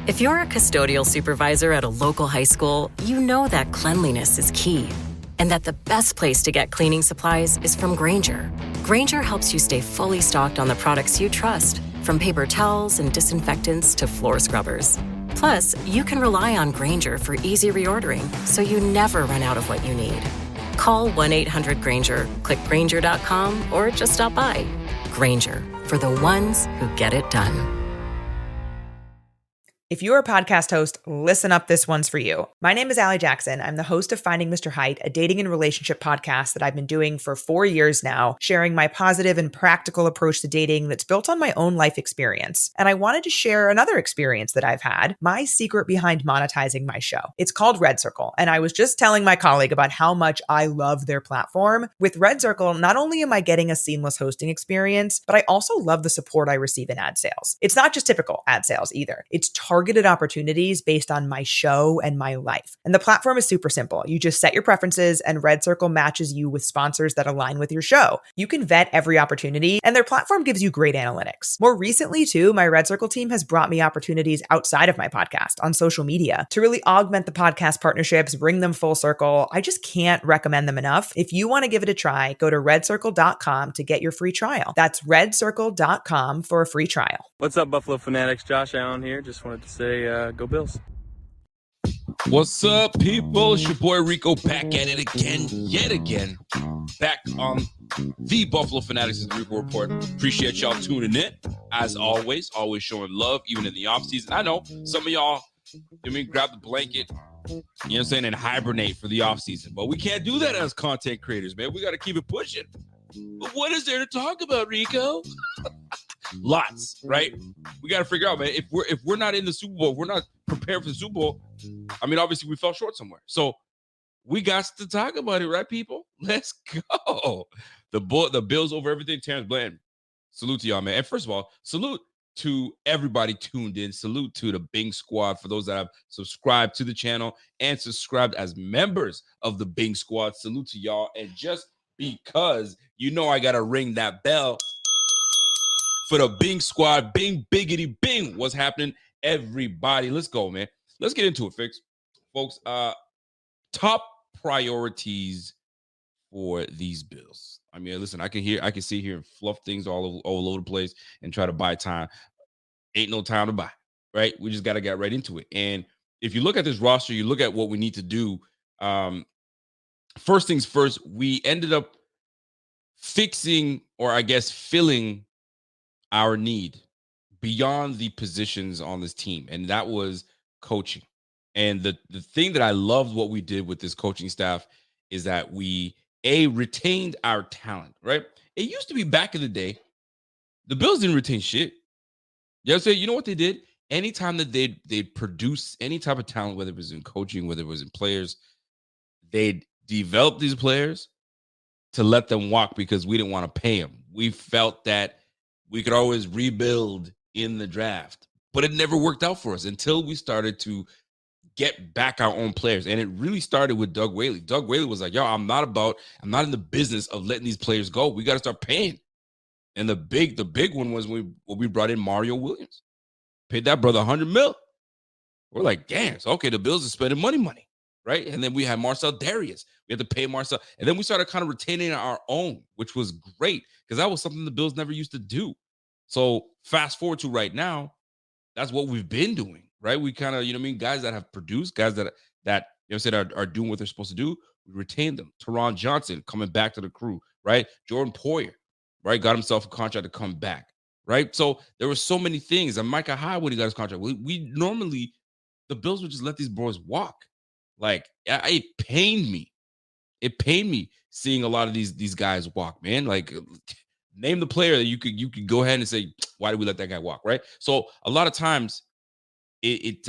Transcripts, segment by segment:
If you're a custodial supervisor at a local high school, you know that cleanliness is key, and that the best place to get cleaning supplies is from Grainger. Grainger helps you stay fully stocked on the products you trust, from paper towels and disinfectants to floor scrubbers. Plus, you can rely on Grainger for easy reordering, so you never run out of what you need. Call 1-800-GRAINGER, click Grainger.com, or just stop by. Grainger, for the ones who get it done. If you're a podcast host, listen up, this one's for you. My name is Allie Jackson. I'm the host of Finding Mr. Height, a dating and relationship podcast that I've been doing for 4 years now, sharing my positive and practical approach to dating that's built on my own life experience. And I wanted to share another experience that I've had, my secret behind monetizing my show. It's called Red Circle, and I was just telling my colleague about how much I love their platform. With Red Circle, not only am I getting a seamless hosting experience, but I also love the support I receive in ad sales. It's not just typical ad sales either. It's targeted opportunities based on my show and my life. And the platform is super simple. You just set your preferences and Red Circle matches you with sponsors that align with your show. You can vet every opportunity and their platform gives you great analytics. More recently too, my Red Circle team has brought me opportunities outside of my podcast on social media to really augment the podcast partnerships, bring them full circle. I just can't recommend them enough. If you want to give it a try, go to redcircle.com to get your free trial. That's redcircle.com for a free trial. What's up, Buffalo Fanatics? Josh Allen here. Just wanted to say, go Bills. What's up, people? It's your boy Rico back at it again, yet again. Back on the Buffalo Fanatics' Rico Report. Appreciate y'all tuning in. As always showing love, even in the offseason. I know some of y'all, grab the blanket, you know what I'm saying, and hibernate for the offseason. But we can't do that as content creators, man. We got to keep it pushing. But what is there to talk about, Rico? Lots, right? We got to figure out, man, if we're not in the Super Bowl, we're not prepared for the Super Bowl. I mean, obviously we fell short somewhere. So we got to talk about it, right, people? Let's go. The Bills over everything. Terrence Bland, salute to y'all, man. And first of all, salute to everybody tuned in. Salute to the Bing Squad, for those that have subscribed to the channel and subscribed as members of the Bing Squad. Salute to y'all. And just because I got to ring that bell for the Bing Squad. Bing, biggity, bing. What's happening, everybody? Let's go, man. Let's get into it, folks. Top priorities for these Bills. I mean, listen, I can sit here and fluff things all over the place and try to buy time. Ain't no time to buy, right? We just got to get right into it. And if you look at this roster, you look at what we need to do. First things first, we ended up fixing, or I guess filling, our need beyond the positions on this team, and that was coaching. And the thing that I loved what we did with this coaching staff is that we retained our talent, right? It used to be back in the day, the Bills didn't retain shit. You know what they did? Anytime that they'd produce any type of talent, whether it was in coaching, whether it was in players, they'd develop these players to let them walk because we didn't want to pay them. We felt that we could always rebuild in the draft, but it never worked out for us until we started to get back our own players. And it really started with Doug Whaley. Doug Whaley was like, yo, I'm not in the business of letting these players go. We got to start paying. And the big one was when we brought in Mario Williams, paid that brother $100 million. We're like, damn, so okay, the Bills are spending money, right? And then we had Marcel Darius. We had to pay Marcel. And then we started kind of retaining our own, which was great because that was something the Bills never used to do. So fast forward to right now, that's what we've been doing, right? We kind of, guys that have produced, guys that are doing what they're supposed to do, we retain them. Teron Johnson coming back to the crew, right? Jordan Poyer, right? Got himself a contract to come back, right? So there were so many things. And Micah Hyde, when he got his contract, we normally, the Bills would just let these boys walk. Like, it pained me. It pained me seeing a lot of these guys walk, man. Like, name the player that you could go ahead and say, why did we let that guy walk, right? So a lot of times it's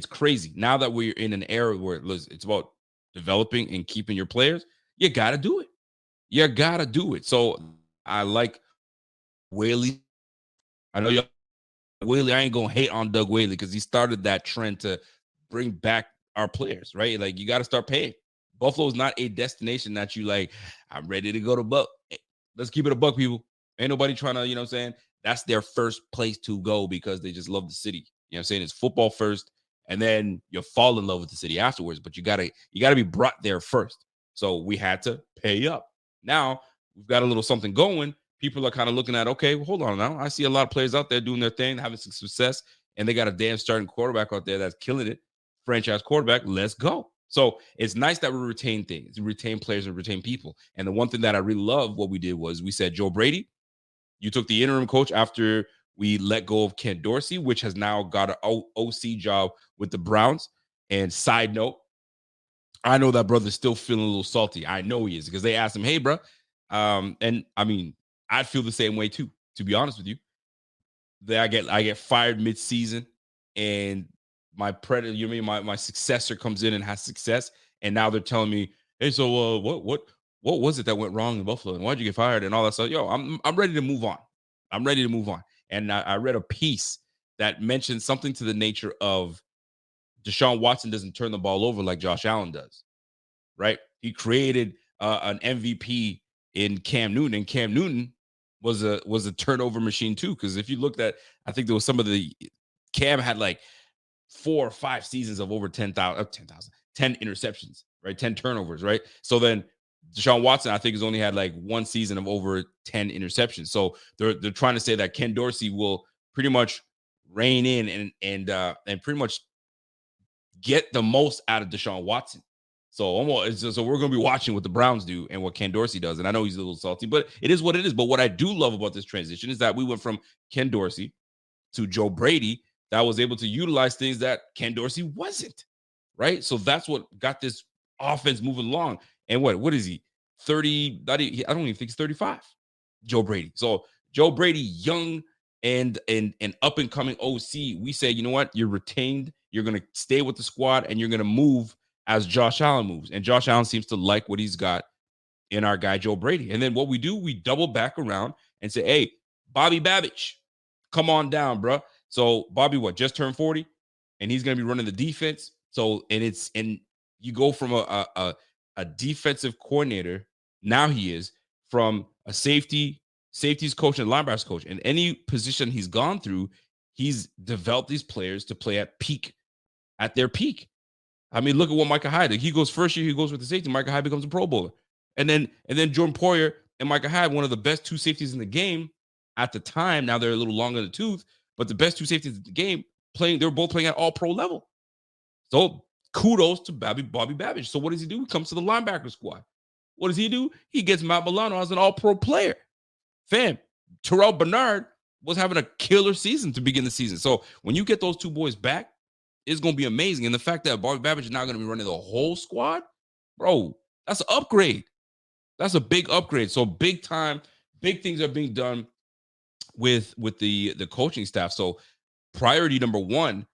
crazy. Now that we're in an era where it's about developing and keeping your players, you got to do it. You got to do it. So I like Whaley. I know y'all, Whaley, I ain't going to hate on Doug Whaley because he started that trend to bring back our players, right? Like, you got to start paying. Buffalo's not a destination that you like, I'm ready to go to Buck. Let's keep it a buck, people. Ain't nobody trying to, that's their first place to go because they just love the city. You know what I'm saying? It's football first, and then you fall in love with the city afterwards. But you gotta be brought there first. So we had to pay up. Now we've got a little something going. People are kind of looking at, okay, well, hold on now. I see a lot of players out there doing their thing, having some success, and they got a damn starting quarterback out there that's killing it. Franchise quarterback, let's go. So it's nice that we retain things, retain players, and retain people. And the one thing that I really love what we did was we said, Joe Brady, you took the interim coach after we let go of Ken Dorsey, which has now got an OC job with the Browns. And side note, I know that brother's still feeling a little salty. I know he is, because they asked him, hey, bro. And I mean, I'd feel the same way too, to be honest with you. That I get fired mid-season, and my my successor comes in and has success, and now they're telling me, hey, so what was it that went wrong in Buffalo, and why'd you get fired and all that stuff? Yo, I'm ready to move on. I'm ready to move on. And I read a piece that mentioned something to the nature of Deshaun Watson doesn't turn the ball over like Josh Allen does, right? He created an MVP in Cam Newton, and Cam Newton was a turnover machine too. Because if you looked at, I think there was some of the Cam had like 4 or 5 seasons of over 10 interceptions, right? 10 turnovers, right? So then Deshaun Watson, I think, has only had like 1 season of over 10 interceptions. So they're trying to say that Ken Dorsey will pretty much rein in and pretty much get the most out of Deshaun Watson. So we're going to be watching what the Browns do and what Ken Dorsey does. And I know he's a little salty, but it is what it is. But what I do love about this transition is that we went from Ken Dorsey to Joe Brady that was able to utilize things that Ken Dorsey wasn't, right? So that's what got this offense moving along. And what is he? 30, I don't even think he's 35, Joe Brady. So Joe Brady, young and up and coming OC, we say, you know what? You're retained. You're going to stay with the squad, and you're going to move as Josh Allen moves. And Josh Allen seems to like what he's got in our guy, Joe Brady. And then what we do, we double back around and say, hey, Bobby Babbage, come on down, bro. So Bobby, just turned 40, and he's going to be running the defense. So, and you go from a defensive coordinator, now he is, from a safeties coach and linebackers coach. And any position he's gone through, he's developed these players to play at their peak. I mean, look at what Micah Hyde. He goes first year, he goes with the safety. Micah Hyde becomes a Pro Bowler. And then Jordan Poyer and Micah Hyde, one of the best 2 safeties in the game at the time. Now they're a little long in the tooth, but the best 2 safeties in the game they're both playing at all pro level. So kudos to Bobby Babbage. So what does he do? He comes to the linebacker squad. What does he do? He gets Matt Milano as an all-pro player. Fam, Terrell Bernard was having a killer season to begin the season. So when you get those 2 boys back, it's going to be amazing. And the fact that Bobby Babbage is now going to be running the whole squad, bro, that's an upgrade. That's a big upgrade. So big time, big things are being done with the coaching staff. So priority number 1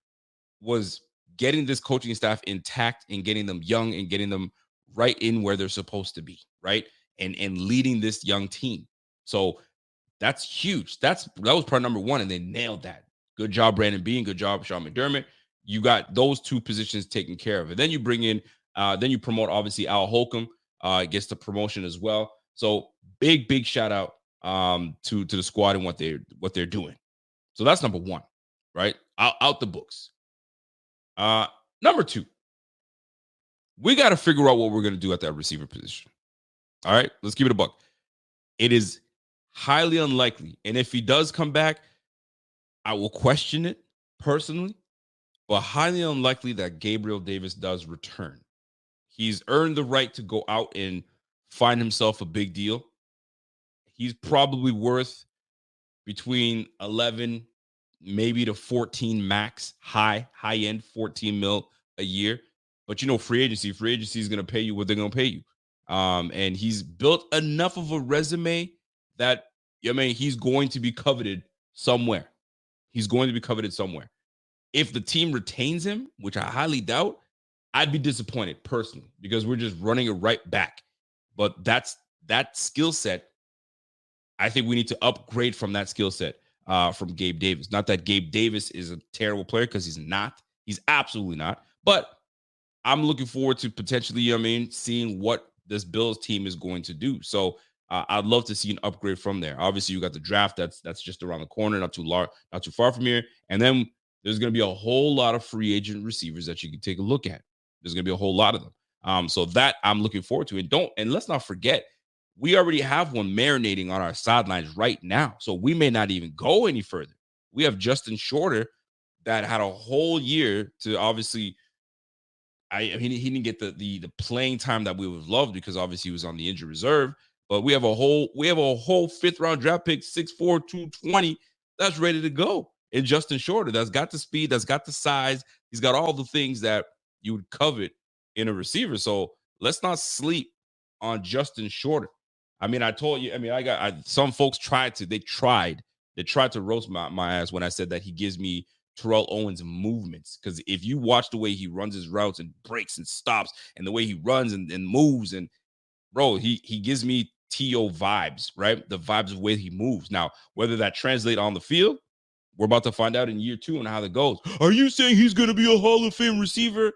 was getting this coaching staff intact and getting them young and getting them right in where they're supposed to be, right? And leading this young team. So that's huge. That was part number 1, and they nailed that. Good job, Brandon Beane. Good job, Sean McDermott. You got those 2 positions taken care of. And then you bring in, then you promote, obviously, Al Holcomb gets the promotion as well. So big shout out to the squad and what they're doing. So that's number 1, right? Out the books. Number 2, we got to figure out what we're going to do at that receiver position. All right, let's keep it a buck. It is highly unlikely, and if he does come back, I will question it personally, but highly unlikely that Gabriel Davis does return. He's earned the right to go out and find himself a big deal. He's probably worth between 11, maybe to 14 max, high end 14 mil a year. But free agency is going to pay you what they're going to pay you. And he's built enough of a resume that, he's going to be coveted somewhere. He's going to be coveted somewhere. If the team retains him, which I highly doubt, I'd be disappointed personally, because we're just running it right back. But that skill set, I think we need to upgrade from that skill set from Gabe Davis. Not that Gabe Davis is a terrible player, because he's not. He's absolutely not. But I'm looking forward to potentially, seeing what this Bills team is going to do. So I'd love to see an upgrade from there. Obviously, you got the draft that's just around the corner, not too far from here. And then there's going to be a whole lot of free agent receivers that you can take a look at. There's going to be a whole lot of them. So that I'm looking forward to. And let's not forget, we already have one marinating on our sidelines right now. So we may not even go any further. We have Justin Shorter that had a whole year to obviously, I mean, he didn't get the playing time that we would have loved because obviously he was on the injured reserve. But we have a whole 5th round draft pick, 6'4", 220, that's ready to go. And Justin Shorter, that's got the speed, that's got the size, he's got all the things that you would covet in a receiver. So let's not sleep on Justin Shorter. I mean, I told you, I mean, some folks tried to roast my ass when I said that he gives me Terrell Owens movements. Because if you watch the way he runs his routes and breaks and stops and the way he runs and moves, and bro, he gives me T.O. vibes, right? The vibes of the way he moves. Now, whether that translate on the field, we're about to find out in year 2 and how that goes. Are you saying he's going to be a Hall of Fame receiver?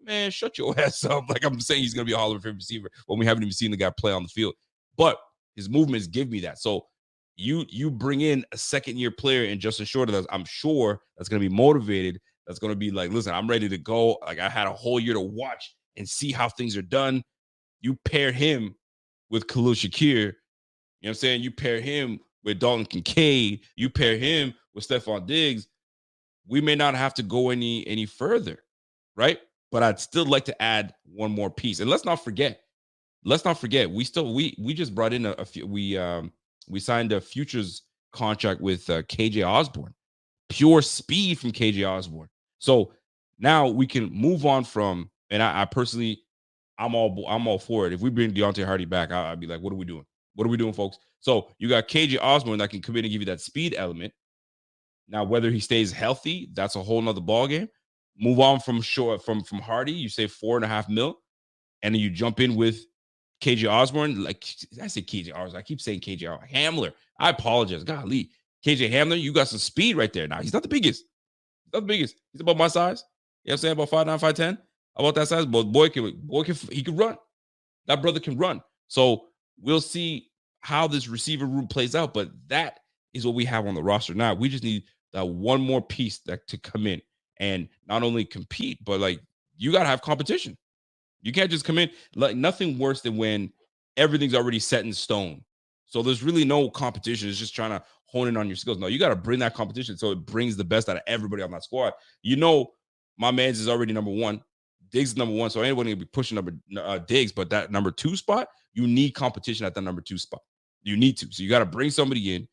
Man, shut your ass up. Like, I'm saying he's going to be a Hall of Fame receiver when we haven't even seen the guy play on the field. But his movements give me that. So you bring in a second-year player in Justin Shorter that I'm sure that's going to be motivated, that's going to be like, listen, I'm ready to go. Like, I had a whole year to watch and see how things are done. You pair him with Khalil Shakir, you know what I'm saying? You pair him with Dalton Kincaid, you pair him with Stephon Diggs, we may not have to go any further, right? But I'd still like to add one more piece. And let's not forget, we just brought in we signed a futures contract with KJ Osborne. Pure speed from KJ Osborne. So now we can move on from, and I personally, I'm all for it. If we bring Deontay Hardy back, I'd be like, what are we doing? What are we doing, folks? So you got KJ Osborne that can come in and give you that speed element. Now, whether he stays healthy, that's a whole nother ballgame. Move on from Hardy, you say $4.5 million, and then you jump in with KJ Osborne. Like, I say KJ Osborne, I keep saying KJ Hamler. I apologize. Golly. KJ Hamler, you got some speed right there. Now, he's not the biggest. He's about my size. You know what I'm saying? About 5'9", 5'10". About that size, but he can run. That brother can run. So we'll see how this receiver room plays out, but that is what we have on the roster now. We just need that one more piece to come in and not only compete, but like, you got to have competition. You can't just come in, like, nothing worse than when everything's already set in stone. So there's really no competition. It's just trying to hone in on your skills. No, you got to bring that competition so it brings the best out of everybody on that squad. You know, my man's is already number 1. Diggs is number 1, so anybody can be pushing Diggs, but that number 2 spot, you need competition at that number 2 spot. You need to. So you got to bring somebody in.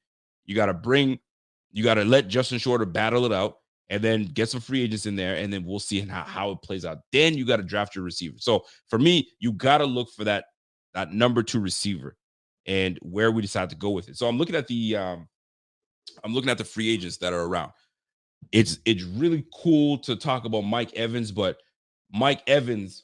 You got to let Justin Shorter battle it out, and then get some free agents in there, and then we'll see how it plays out. Then you got to draft your receiver. So for me, you got to look for that number 2 receiver and where we decide to go with it. So I'm looking at the free agents that are around. It's really cool to talk about Mike Evans, but Mike Evans,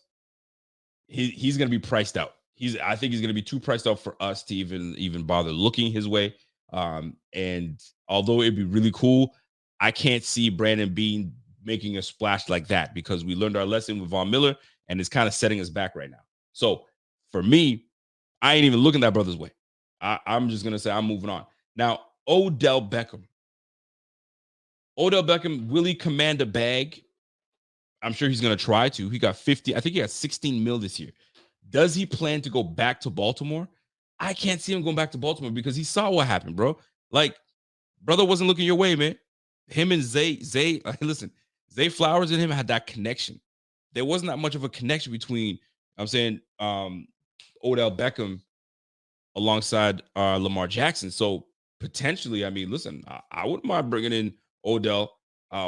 he's going to be priced out. I think he's going to be too priced out for us to even bother looking his way. And although it'd be really cool, I can't see Brandon Beane making a splash like that because we learned our lesson with Von Miller, and it's kind of setting us back right now. So for me, I ain't even looking that brother's way. I'm just going to say I'm moving on. Now, Odell Beckham, will he command a bag? I'm sure he's going to try to. He got 50. I think he got 16 mil this year. Does he plan to go back to Baltimore? I can't see him going back to Baltimore because he saw what happened, bro. Like, brother wasn't looking your way, man. Him and Zay, listen, Zay Flowers and him had that connection. There wasn't that much of a connection between, Odell Beckham alongside Lamar Jackson. So potentially, I mean, listen, I wouldn't mind bringing in Odell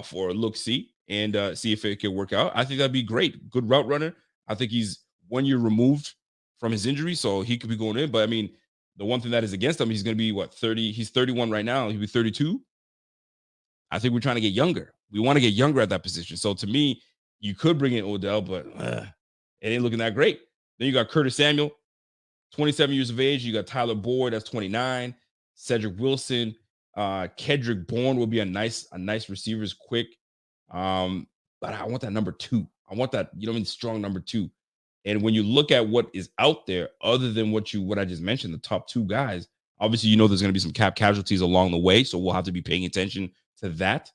for a look-see and see if it can work out. I think that'd be great. Good route runner. I think he's 1 year removed from his injury, so he could be going in. But I mean, the one thing that is against him, he's going to be 30? He's 31 right now. He'll be 32. I think we're trying to get younger. We want to get younger at that position. So to me, you could bring in Odell, but it ain't looking that great. Then you got Curtis Samuel, 27 years of age. You got Tyler Boyd, that's 29. Cedric Wilson, Kedrick Bourne will be a nice receiver, is quick. But I want that number 2. I want that, strong number 2. And when you look at what is out there, other than what I just mentioned, the top 2 guys, obviously, there's going to be some cap casualties along the way. So we'll have to be paying attention to that.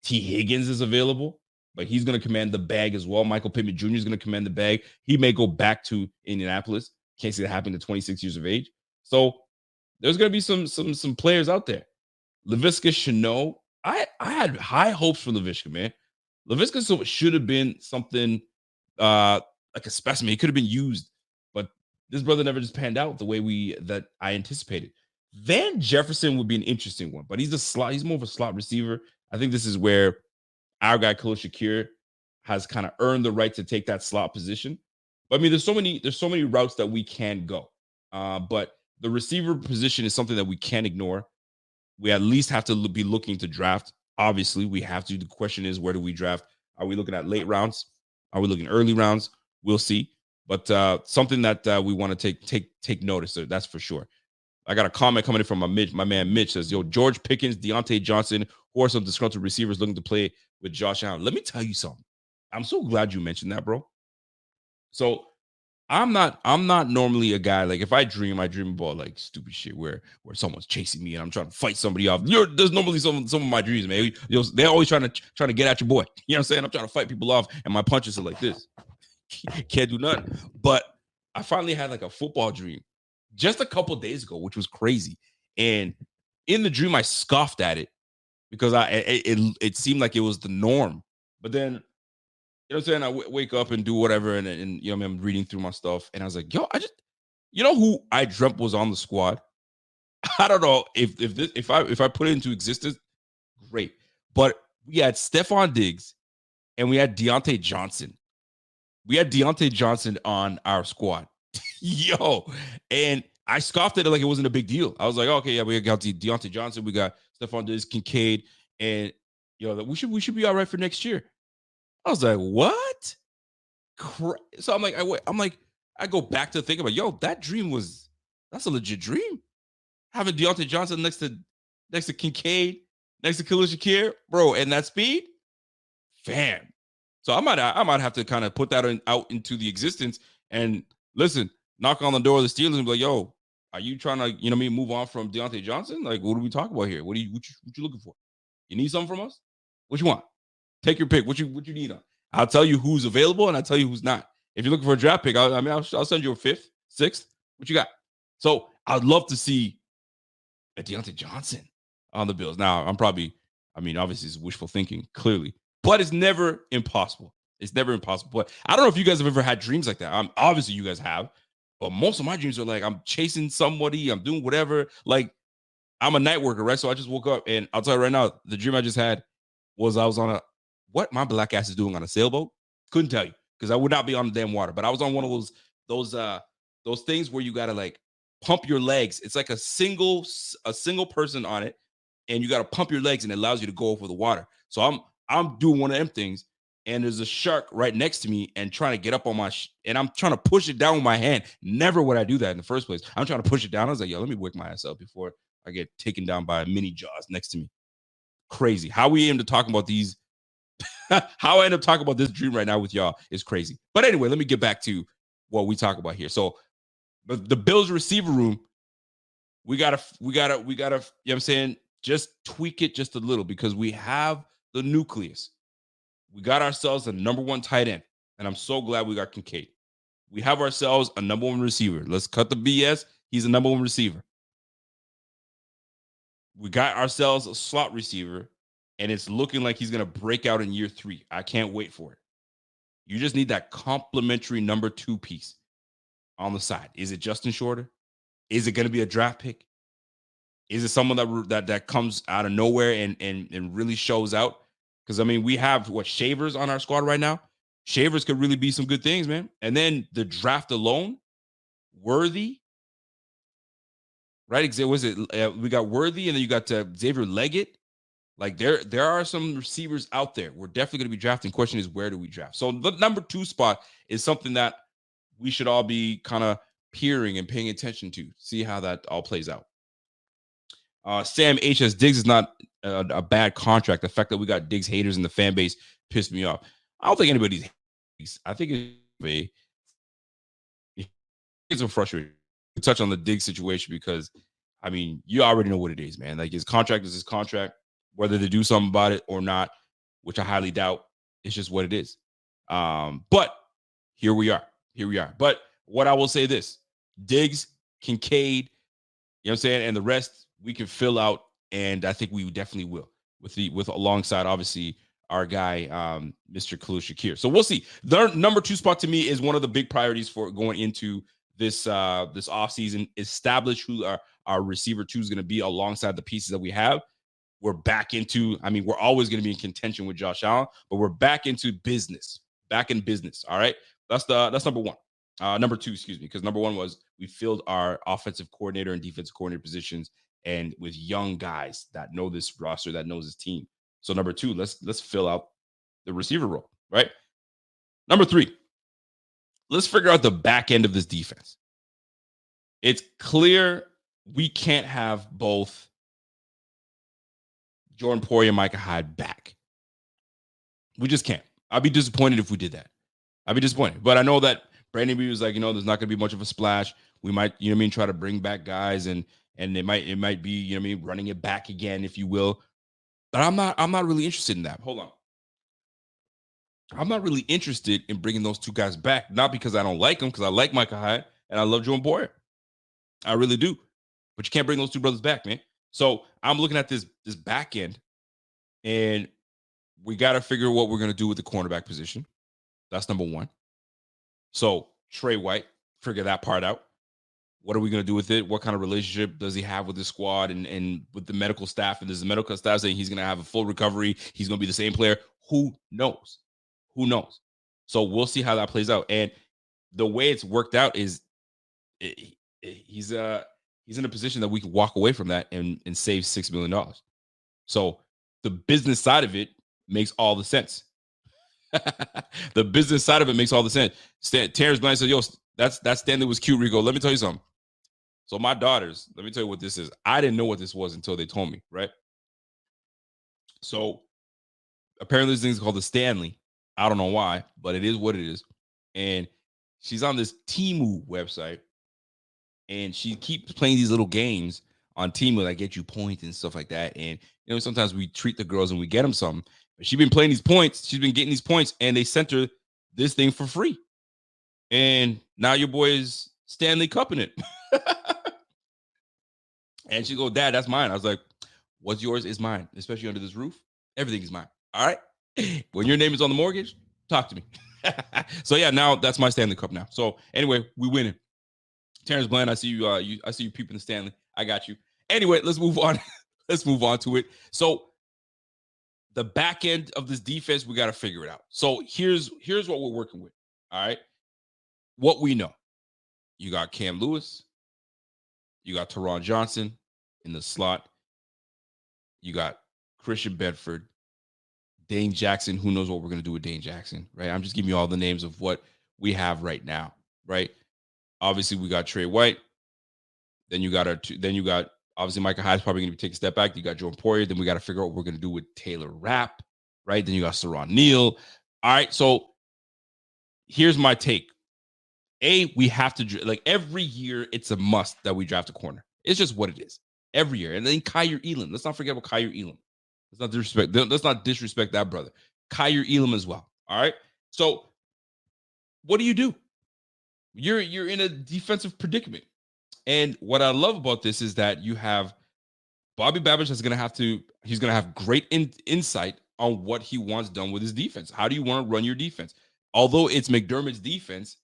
T. Higgins is available, but he's going to command the bag as well. Michael Pittman Jr. is going to command the bag. He may go back to Indianapolis. Can't see that happening at 26 years of age. So there's going to be some players out there. Laviska Shenault. I had high hopes for Laviska, man. Laviska should have been something like a specimen. He could have been used, but this brother never just panned out the way that I anticipated. Van Jefferson would be an interesting one, but he's more of a slot receiver. I think this is where our guy Khalil Shakir has kind of earned the right to take that slot position. But I mean, there's so many routes that we can go. But the receiver position is something that we can't ignore. We at least have to be looking to draft. Obviously, we have to. The question is, where do we draft? Are we looking at late rounds? Are we looking early rounds? We'll see. But something that we want to take notice of, that's for sure. I got a comment coming in from my man Mitch. Says, yo, George Pickens, Deontay Johnson, who are some disgruntled receivers looking to play with Josh Allen? Let me tell you something. I'm so glad you mentioned that, bro. So I'm not normally a guy, like if I dream about like stupid shit where someone's chasing me and I'm trying to fight somebody off. There's normally some of my dreams, man. They're always trying to get at your boy. You know what I'm saying? I'm trying to fight people off and my punches are like this. Can't do nothing. But I finally had like a football dream just a couple days ago, which was crazy. And in the dream, I scoffed at it because it seemed like it was the norm. But then, you know what I'm saying? I wake up and do whatever, and you know what I mean, I'm reading through my stuff, and I was like, yo, you know who I dreamt was on the squad? I don't know if I put it into existence, great. But we had Stephon Diggs and we had Deontay Johnson. We had Deontay Johnson on our squad. Yo, and I scoffed at it like it wasn't a big deal. I was like, okay, yeah, we got Deontay Johnson, we got Stephon Diggs, Kincaid, and you know, we should be all right for next year. I was like, what? So I'm like, I go back to think about, yo, that's a legit dream. Having Deontay Johnson next to Kincaid, next to Khalil Shakir, bro, and that speed, fam. So I might have to kind of put that out into the existence and listen, knock on the door of the Steelers and be like, yo, are you trying to, you know what I mean, move on from Deontay Johnson? Like, what are we talking about here? What you looking for? You need something from us? What you want? Take your pick. What you need on? I'll tell you who's available and I'll tell you who's not. If you're looking for a draft pick, I'll send you a 5th, 6th. What you got? So I'd love to see a Deontay Johnson on the Bills. Now, obviously it's wishful thinking, clearly, but it's never impossible. It's never impossible. But I don't know if you guys have ever had dreams like that. Obviously, you guys have, but most of my dreams are like I'm chasing somebody, I'm doing whatever. Like I'm a night worker, right? So I just woke up, and I'll tell you right now, the dream I just had was I was on what my black ass is doing on a sailboat. Couldn't tell you because I would not be on the damn water. But I was on one of those things where you gotta like pump your legs. It's like a single person on it, and you gotta pump your legs, and it allows you to go over the water. So I'm doing one of them things, and there's a shark right next to me and trying to get up on my and I'm trying to push it down with my hand. Never would I do that in the first place. I'm trying to push it down. I was like, yo, let me wake my ass up before I get taken down by a mini jaws next to me. Crazy. How we end up talking about these, how I end up talking about this dream right now with y'all is crazy. But anyway, let me get back to what we talk about here. So the Bills receiver room, we gotta, you know what I'm saying? Just tweak it just a little because we have the nucleus. We got ourselves a number 1 tight end, and I'm so glad we got Kincaid. We have ourselves a number 1 receiver. Let's cut the BS. He's a number 1 receiver. We got ourselves a slot receiver, and it's looking like he's going to break out in year 3. I can't wait for it. You just need that complementary number 2 piece on the side. Is it Justin Shorter? Is it going to be a draft pick? Is it someone that comes out of nowhere and really shows out? Because, I mean, we have, Shavers on our squad right now? Shavers could really be some good things, man. And then the draft alone, Worthy, right? Was it we got Worthy, and then you got Xavier Leggett. Like, there are some receivers out there. We're definitely going to be drafting. Question is, where do we draft? So the number 2 spot is something that we should all be kind of peering and paying attention to, see how that all plays out. Sam H.S. Diggs is not a bad contract. The fact that we got Diggs haters in the fan base pissed me off. I don't think anybody's. I think it's a frustrating. We touch on the Diggs situation because, I mean, you already know what it is, man. Like, his contract is his contract, whether they do something about it or not. which I highly doubt. It's just what it is. But here we are. But what I will say this, Diggs, Kincaid, you know what I'm saying, and the rest we can fill out, and I think we definitely will with alongside obviously our guy, Mr. Khalil Shakir. So we'll see. The number 2 spot to me is one of the big priorities for going into this offseason. Establish who our receiver 2 is going to be alongside the pieces that we have. We're back into, we're always going to be in contention with Josh Allen, but we're back into business. Back in business. All right. That's number 1. Number 2, excuse me, because number 1 was we filled our offensive coordinator and defensive coordinator positions, and with young guys that know this roster, that knows this team. So number 2, let's fill out the receiver role, right? Number 3, let's figure out the back end of this defense. It's clear we can't have both Jordan Poyer and Micah Hyde back. We just can't. I'd be disappointed if we did that. I'd be disappointed. But I know that Brandon Beal was like, there's not going to be much of a splash. We might, try to bring back guys, and it might be, running it back again, if you will. But I'm not really interested in that. Hold on. I'm not really interested in bringing those 2 guys back, not because I don't like them, because I like Micah Hyde and I love Jordan Poyer. I really do. But you can't bring those 2 brothers back, man. So I'm looking at this back end, and we got to figure what we're going to do with the cornerback position. That's number 1. So Trey White, figure that part out. What are we going to do with it? What kind of relationship does he have with the squad and with the medical staff? And does the medical staff saying he's going to have a full recovery? He's going to be the same player? Who knows? So we'll see how that plays out. And the way it's worked out is he's in a position that we can walk away from that and save $6 million. So the business side of it makes all the sense. The business side of it makes all the sense. Terrence Blank said, that Stanley was cute, Rico. Let me tell you something. So my daughters, let me tell you what this is. I didn't know what this was until they told me, right? So apparently this thing's called the Stanley. I don't know why, but it is what it is. And she's on this Temu website, and she keeps playing these little games on Temu that get you points and stuff like that. And sometimes we treat the girls and we get them something. But she's been playing these points. She's been getting these points, and they sent her this thing for free. And now your boy is Stanley Cupping it. And she go, Dad, that's mine. I was like, what's yours is mine, especially under this roof. Everything is mine. All right. When your name is on the mortgage, talk to me. So yeah, now that's my Stanley Cup now. So anyway, we winning. Terrence Bland, I see you. I see you peeping the Stanley. I got you. Anyway, let's move on. Let's move on to it. So the back end of this defense, we got to figure it out. So here's what we're working with. All right. What we know. You got Cam Lewis. You got Teron Johnson in the slot. You got Christian Bedford. Dane Jackson. Who knows what we're going to do with Dane Jackson, right? I'm just giving you all the names of what we have right now, right? Obviously, we got Trey White. Then you got obviously Micah Hyde's probably going to take a step back. You got Jordan Poyer. Then we got to figure out what we're going to do with Taylor Rapp, right? Then you got Saron Neal. All right, so here's my take. We have to, like, every year it's a must that we draft a corner. It's just what it is. Every year. And then Kyer Elam. Let's not forget about Kyer Elam. Let's not disrespect that brother. Kyer Elam as well. All right. So what do? You're in a defensive predicament. And what I love about this is that you have Bobby Babbage he's going to have great insight on what he wants done with his defense. How do you want to run your defense? Although it's McDermott's defense,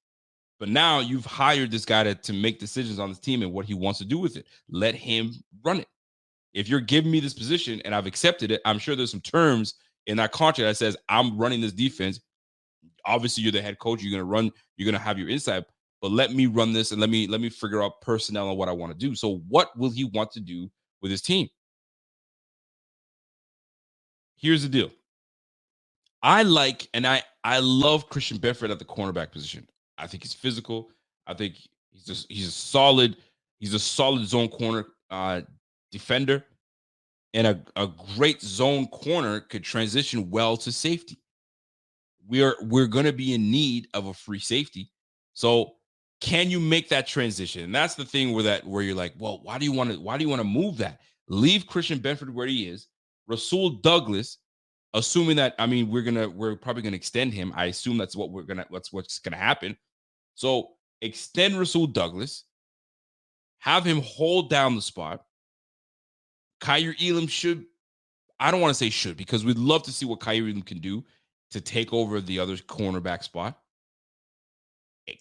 but now you've hired this guy to make decisions on this team and what he wants to do with it. Let him run it. If you're giving me this position and I've accepted it, I'm sure there's some terms in that contract that says I'm running this defense. Obviously, you're the head coach. You're going to have your insight, but let me run this and let me figure out personnel and what I want to do. So what will he want to do with his team? Here's the deal. I love Christian Bedford at the cornerback position. I think he's physical. I think he's a solid zone corner defender, and a great zone corner could transition well to safety. We're going to be in need of a free safety. So can you make that transition? And that's the thing where you're like, well, why do you want to move that? Leave Christian Bedford where he is. Rasul Douglas assuming that, I mean, we're probably gonna extend him. I assume that's what's gonna happen. So extend Rasul Douglas, have him hold down the spot. Kyer Elam should, I don't want to say should, because we'd love to see what Kyer Elam can do to take over the other cornerback spot.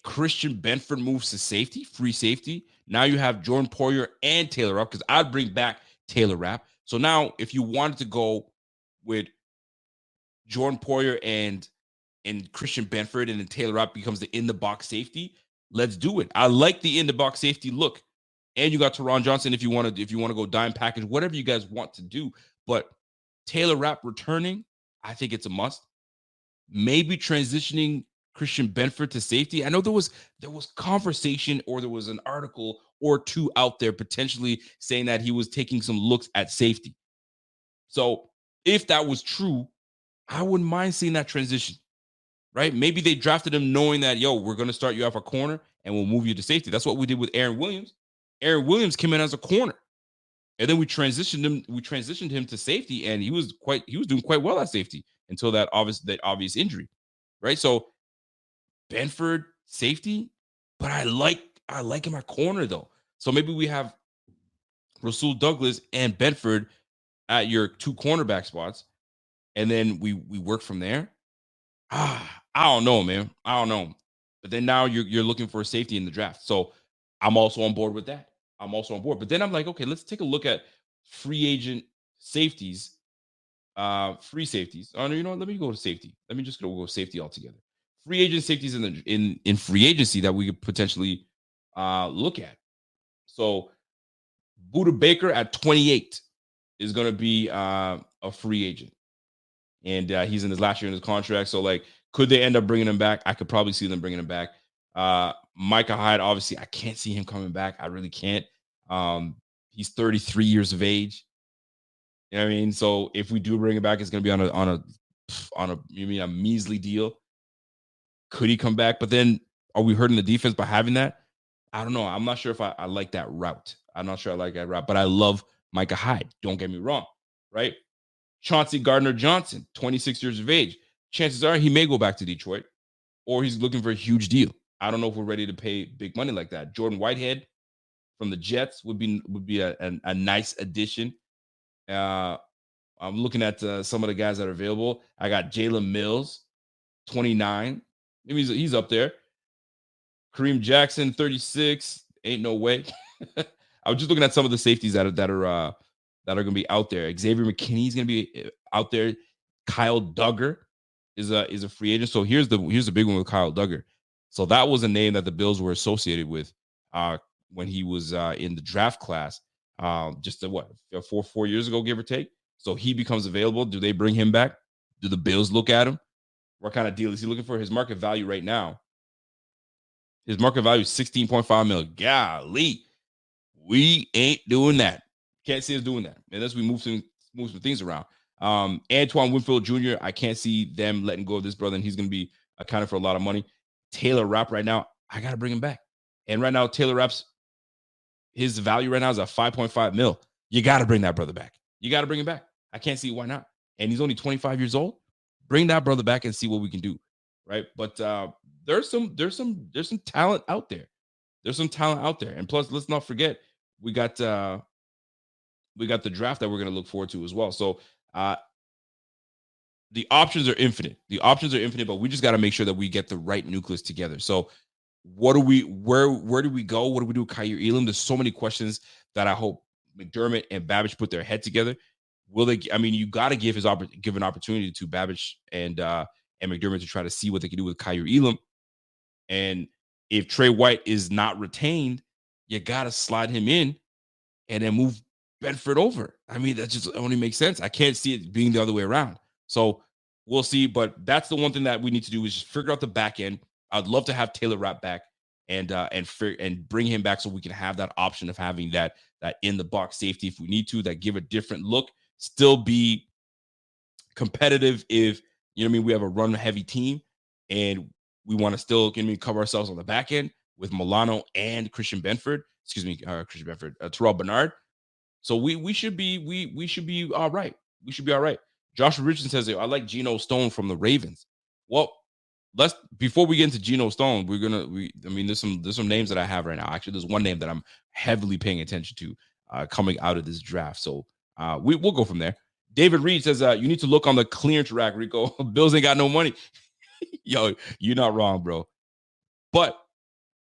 Christian Benford moves to safety, free safety. Now you have Jordan Poyer and Taylor Rapp, because I'd bring back Taylor Rapp. So now if you wanted to go with Jordan Poyer and Christian Benford, and then Taylor Rapp becomes the in-the-box safety, let's do it. I like the in-the-box safety look. And you got Teron Johnson if you want to go dime package, whatever you guys want to do. But Taylor Rapp returning, I think it's a must. Maybe transitioning Christian Benford to safety. I know there was conversation, or there was an article or two out there potentially saying that he was taking some looks at safety. So if that was true, I wouldn't mind seeing that transition, right? Maybe they drafted him knowing that, we're going to start you off a corner and we'll move you to safety. That's what we did with Aaron Williams. Aaron Williams came in as a corner, and then we transitioned him to safety, and he was doing quite well at safety until that obvious injury, right? So Benford safety, but I like him at corner though. So maybe we have Rasul Douglas and Benford at your two cornerback spots, and then we work from there. I don't know, man. I don't know. But then now you're looking for a safety in the draft. So I'm also on board with that. But then I'm like, okay, let's take a look at free agent safeties, free safeties. Oh no, you know what? Let me go to safety. Let me just go safety altogether. Free agent safeties in free agency that we could potentially look at. So Buda Baker at 28 is going to be a free agent, and he's in his last year in his contract. So like, could they end up bringing him back? I could probably see them bringing him back. Micah Hyde, obviously, I can't see him coming back. I really can't. He's 33 years of age. You know what I mean? So if we do bring him back, it's going to be on a measly deal. Could he come back? But then are we hurting the defense by having that? I don't know. I'm not sure if I like that route. I'm not sure I like that route, but I love Micah Hyde. Don't get me wrong, right? Chauncey Gardner-Johnson, 26 years of age. Chances are he may go back to Detroit, or he's looking for a huge deal. I don't know if we're ready to pay big money like that. Jordan Whitehead from the Jets would be a nice addition. I'm looking at some of the guys that are available. I got Jalen Mills, 29. Maybe he's up there. Kareem Jackson, 36. Ain't no way. I was just looking at some of the safeties that are going to be out there. Xavier McKinney's going to be out there. Kyle Duggar is a free agent. So here's the big one with Kyle Duggar. So that was a name that the Bills were associated with when he was in the draft class just 4 years ago, give or take. So he becomes available. Do they bring him back? Do the Bills look at him? What kind of deal is he looking for? His market value right now. His market value is $16.5 million. Golly, we ain't doing that. Can't see us doing that unless we move some things around. Antoine Winfield Jr., I can't see them letting go of this brother, and he's going to be accounted for a lot of money. Taylor Rapp right now, I got to bring him back. And right now, Taylor Rapp's, his value right now is at $5.5 million. You got to bring that brother back. You got to bring him back. I can't see why not. And he's only 25 years old. Bring that brother back and see what we can do, right? But there's some talent out there. There's some talent out there, and plus, let's not forget we got the draft that we're going to look forward to as well. So the options are infinite. But we just got to make sure that we get the right nucleus together. So where do we go? What do we do with Kyer Elam? There's so many questions that I hope McDermott and Babbage put their head together. Will they? I mean, you got to give an opportunity to Babbage and McDermott to try to see what they can do with Kyer Elam. And if Trey White is not retained, you got to slide him in and then move Benford over. I mean, that just only makes sense. I can't see it being the other way around. So we'll see. But that's the one thing that we need to do is just figure out the back end. I'd love to have Taylor Rapp back and bring him back so we can have that option of having that in the box safety if we need to, that give a different look, still be competitive if, you know what I mean, we have a run heavy team and we want to still cover ourselves on the back end with Milano and Terrell Bernard. So we should be all right. We should be all right. Joshua Richardson says, I like Geno Stone from the Ravens. Well, before we get into Geno Stone, there's some names that I have right now. Actually, there's one name that I'm heavily paying attention to coming out of this draft. So we'll go from there. David Reed says, you need to look on the clearance rack, Rico. Bills ain't got no money. Yo, you're not wrong, bro. But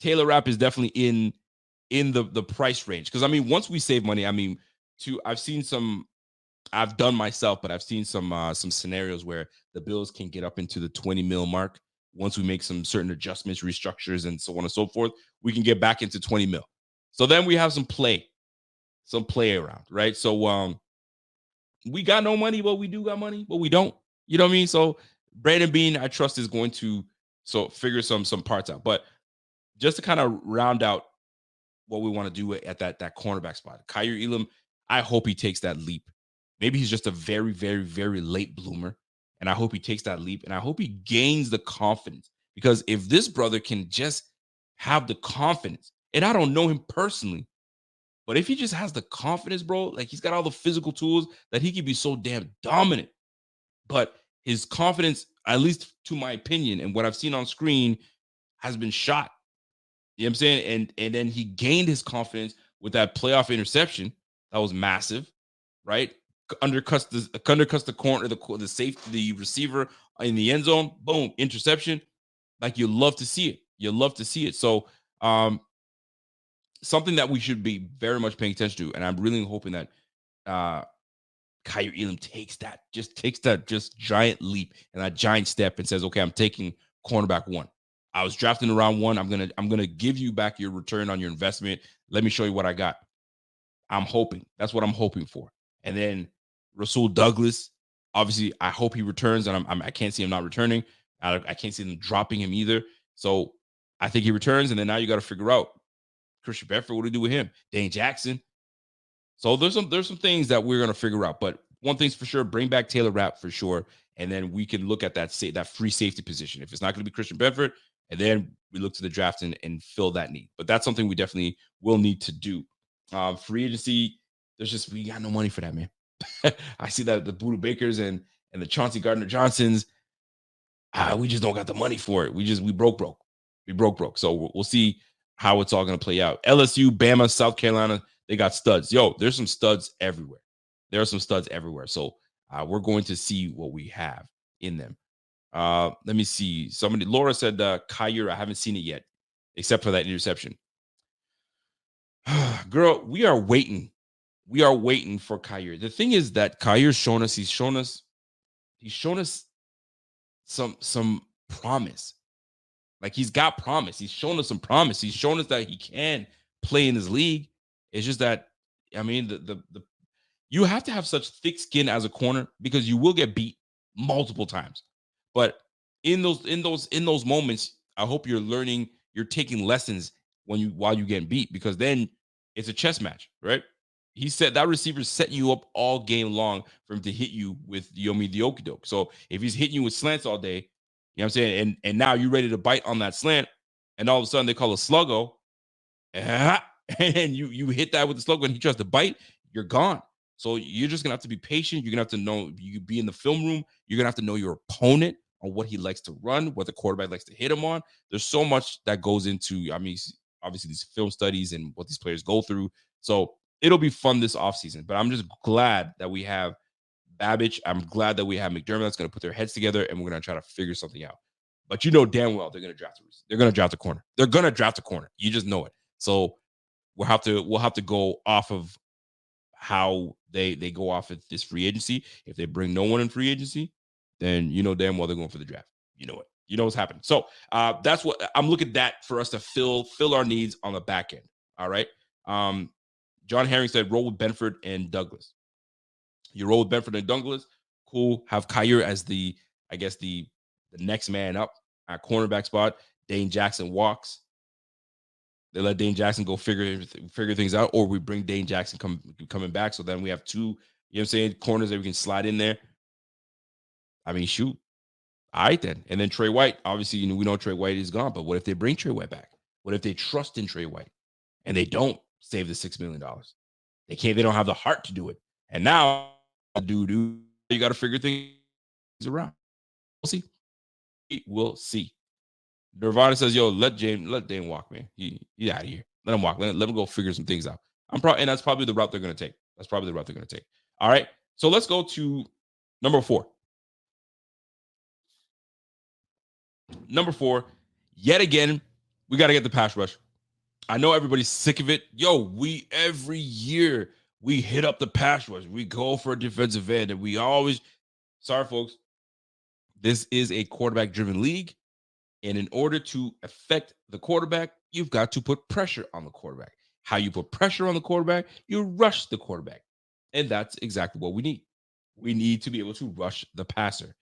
Taylor Rapp is definitely in the price range. Because, once we save money, I've done myself, but I've seen some scenarios where the Bills can get up into the 20 mil mark. Once we make some certain adjustments, restructures, and so on and so forth, we can get back into 20 mil. So then we have some play around, right? So we got no money, but we do got money, but we don't. You know what I mean? So Brandon Beane, I trust, is going to figure some parts out. But just to kind of round out what we want to do at that cornerback spot, Kaiir Elam, I hope he takes that leap. Maybe he's just a very, very, very late bloomer. And I hope he takes that leap. And I hope he gains the confidence. Because if this brother can just have the confidence, and I don't know him personally, but if he just has the confidence, bro, like he's got all the physical tools that he can be so damn dominant. But his confidence, at least to my opinion, and what I've seen on screen, has been shot. You know what I'm saying? And then he gained his confidence with that playoff interception. That was massive, right? Undercuts the corner, the safety, the receiver in the end zone. Boom, interception. Like, you love to see it. You love to see it. So something that we should be very much paying attention to, and I'm really hoping that Kaiir Elam takes that giant leap and that giant step and says, okay, I'm taking cornerback 1. I was drafting in round 1. I'm gonna give you back your return on your investment. Let me show you what I got. I'm hoping. That's what I'm hoping for. And then Rasul Douglas, obviously, I hope he returns, and I can't see him not returning. I can't see them dropping him either. So I think he returns, and then now you got to figure out Christian Bedford, what do you do with him? Dane Jackson. So there's some things that we're gonna figure out. But one thing's for sure, bring back Taylor Rapp for sure, and then we can look at that free safety position. If it's not going to be Christian Bedford, and then we look to the draft and fill that need. But that's something we definitely will need to do. Free agency, we got no money for that, man. I see that the Buda Bakers and the Chauncey Gardner-Johnsons, we just don't got the money for it. We broke. We broke. So we'll see how it's all going to play out. LSU, Bama, South Carolina, they got studs. Yo, there's some studs everywhere. There are some studs everywhere. So we're going to see what we have in them. Let me see. Laura said Kaiir, I haven't seen it yet, except for that interception. Girl, we are waiting. We are waiting for Kaiir. The thing is that Kair's shown us, he's shown us some promise. Like, he's got promise. He's shown us some promise. He's shown us that he can play in this league. It's just that, you have to have such thick skin as a corner, because you will get beat multiple times. But in those moments, I hope you're taking lessons while you get beat, because then it's a chess match, right? He said that receiver's setting you up all game long for him to hit you with the okie doke. So if he's hitting you with slants all day, you know what I'm saying? And now you're ready to bite on that slant, and all of a sudden they call a sluggo, and you hit that with the sluggo, and he tries to bite, you're gone. So you're just gonna have to be patient. You're gonna have to know, you be in the film room, you're gonna have to know your opponent on what he likes to run, what the quarterback likes to hit him on. There's so much that goes into, obviously these film studies and what these players go through. So it'll be fun this offseason. But I'm just glad that we have Babbage. I'm glad that we have McDermott that's going to put their heads together, and we're going to try to figure something out. But you know damn well they're going to draft a corner. They're going to draft a corner. You just know it. So we'll have to go off of how they go off at this free agency. If they bring no one in free agency, then you know damn well they're going for the draft. You know it. You know what's happening. So that's what I'm looking at, that for us to fill our needs on the back end. All right. John Herring said roll with Benford and Douglas. You roll with Benford and Douglas. Cool. Have Kaiir as the next man up at cornerback spot. Dane Jackson walks. They let Dane Jackson go figure things out, or we bring Dane Jackson coming back. So then we have two, you know what I'm saying, corners that we can slide in there. Shoot. All right, then. And then Trey White, obviously, we know Trey White is gone, but what if they bring Trey White back? What if they trust in Trey White and they don't save the $6 million? They don't have the heart to do it. And now, dude, you got to figure things around. We'll see. We'll see. Nirvana says, "Yo, let Dame walk, man. He's out of here. Let him walk. Let him go figure some things out." And that's probably the route they're going to take. All right. So let's go to number 4. Number 4, yet again, we got to get the pass rush. I know everybody's sick of it. Yo, every year we hit up the pass rush. We go for a defensive end, and we always. Sorry, folks. This is a quarterback-driven league. And in order to affect the quarterback, you've got to put pressure on the quarterback. How you put pressure on the quarterback, you rush the quarterback. And that's exactly what we need. We need to be able to rush the passer.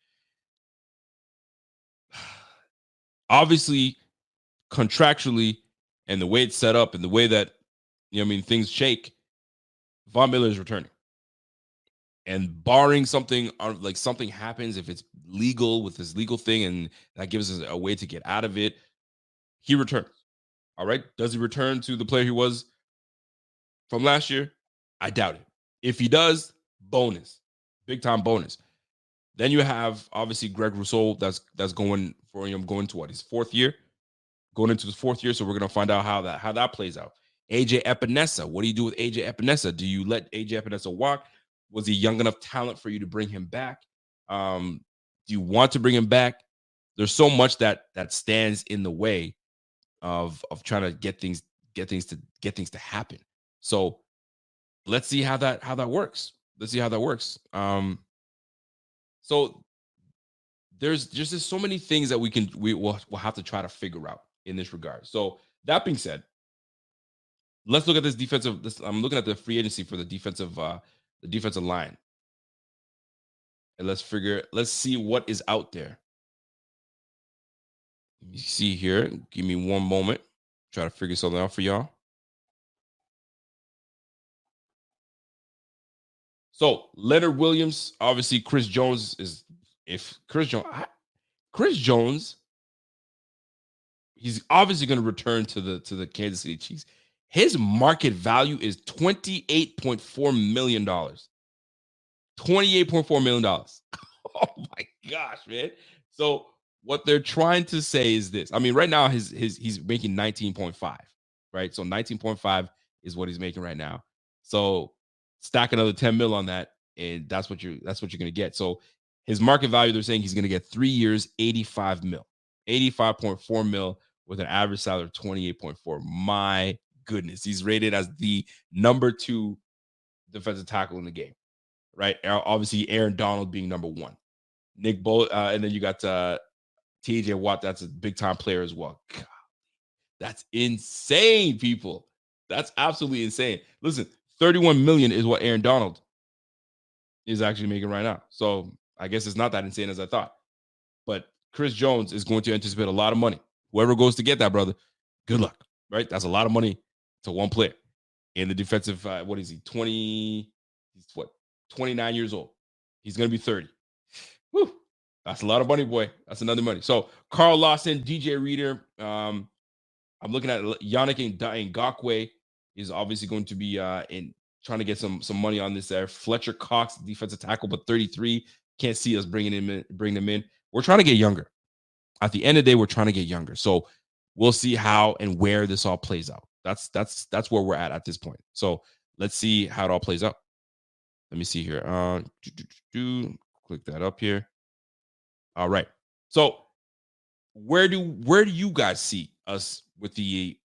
Obviously, contractually, and the way it's set up and the way that, things shake, Von Miller is returning. And barring something, like something happens, if it's legal with this legal thing and that gives us a way to get out of it, he returns. All right. Does he return to the player he was from last year? I doubt it. If he does, bonus. Big time bonus. Then you have, obviously, Greg Rousseau that's going for him, going to his 4th year. Going into his 4th year, so we're going to find out how that plays out. AJ Epinesa. What do you do with AJ Epinesa? Do you let AJ Epinesa walk? Was he young enough talent for you to bring him back? Do you want to bring him back? There's so much that stands in the way of trying to get things to happen. So let's see how that works. So there's just so many things that we'll have to try to figure out in this regard. So that being said, let's look at this defensive. I'm looking at the free agency for the defensive line, and let's see what is out there. Let me see here. Give me one moment. Try to figure something out for y'all. So Leonard Williams, obviously Chris Jones is. If Chris Jones, he's obviously going to return to the Kansas City Chiefs. His market value is $28.4 million. $28.4 million. Oh my gosh, man. So what they're trying to say is this. I mean, right now he's making 19.5, right? So 19.5 is what he's making right now. So stack another 10 mil on that, and that's what you're going to get. So his market value, they're saying he's going to get 3 years, 85 mil, 85.4 mil with an average salary of 28.4. My goodness. He's rated as the number 2 defensive tackle in the game, right? Obviously, Aaron Donald being number 1. Nick and then you got TJ Watt. That's a big time player as well. God, that's insane, people. That's absolutely insane. Listen, 31 million is what Aaron Donald is actually making right now. So I guess it's not that insane as I thought. But Chris Jones is going to anticipate a lot of money. Whoever goes to get that, brother, good luck, right? That's a lot of money to one player. In the defensive, what is he? 29 years old. He's going to be 30. Whew. That's a lot of money, boy. That's another money. So Carl Lawson, DJ Reader. I'm looking at Yannick Ngakoue is obviously going to be in trying to get some money on this there. Fletcher Cox, defensive tackle, but 33. Can't see us bring them in. We're trying to get younger. At the end of the day, we're trying to get younger. So we'll see how and where this all plays out. That's where we're at this point. So let's see how it all plays out. Let me see here. Click that up here. All right. So where do you guys see us with the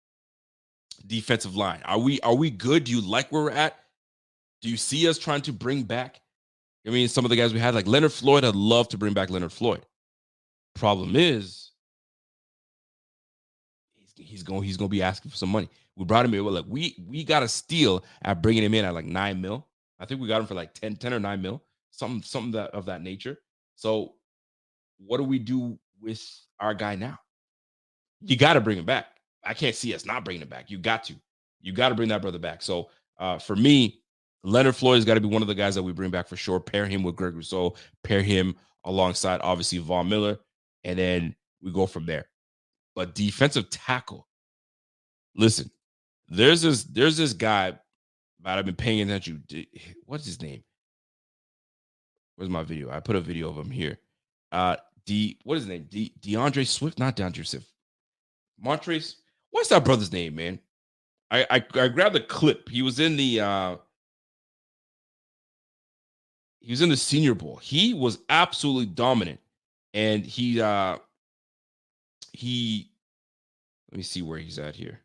defensive line? Are we good? Do you like where we're at? Do you see us trying to bring back? I mean, some of the guys we had, like Leonard Floyd, I'd love to bring back Leonard Floyd. Problem is, he's going to be asking for some money. We brought him in. Well, we got a steal at bringing him in at like 9 mil. I think we got him for like 10 or 9 mil, something of that nature. So what do we do with our guy now? You got to bring him back. I can't see us not bringing him back. You got to bring that brother back. So for me, Leonard Floyd has got to be one of the guys that we bring back for sure. Pair him with Greg Rousseau, pair him alongside obviously Von Miller, and then we go from there. But defensive tackle, listen, there's this guy that I've been paying attention to. What's his name? Where's my video? I put a video of him here. What is his name? DeAndre Swift, not DeAndre Swift. Montrez. What's that brother's name, man? I grabbed the clip. He was in the Senior Bowl. He was absolutely dominant, and he let me see where he's at here.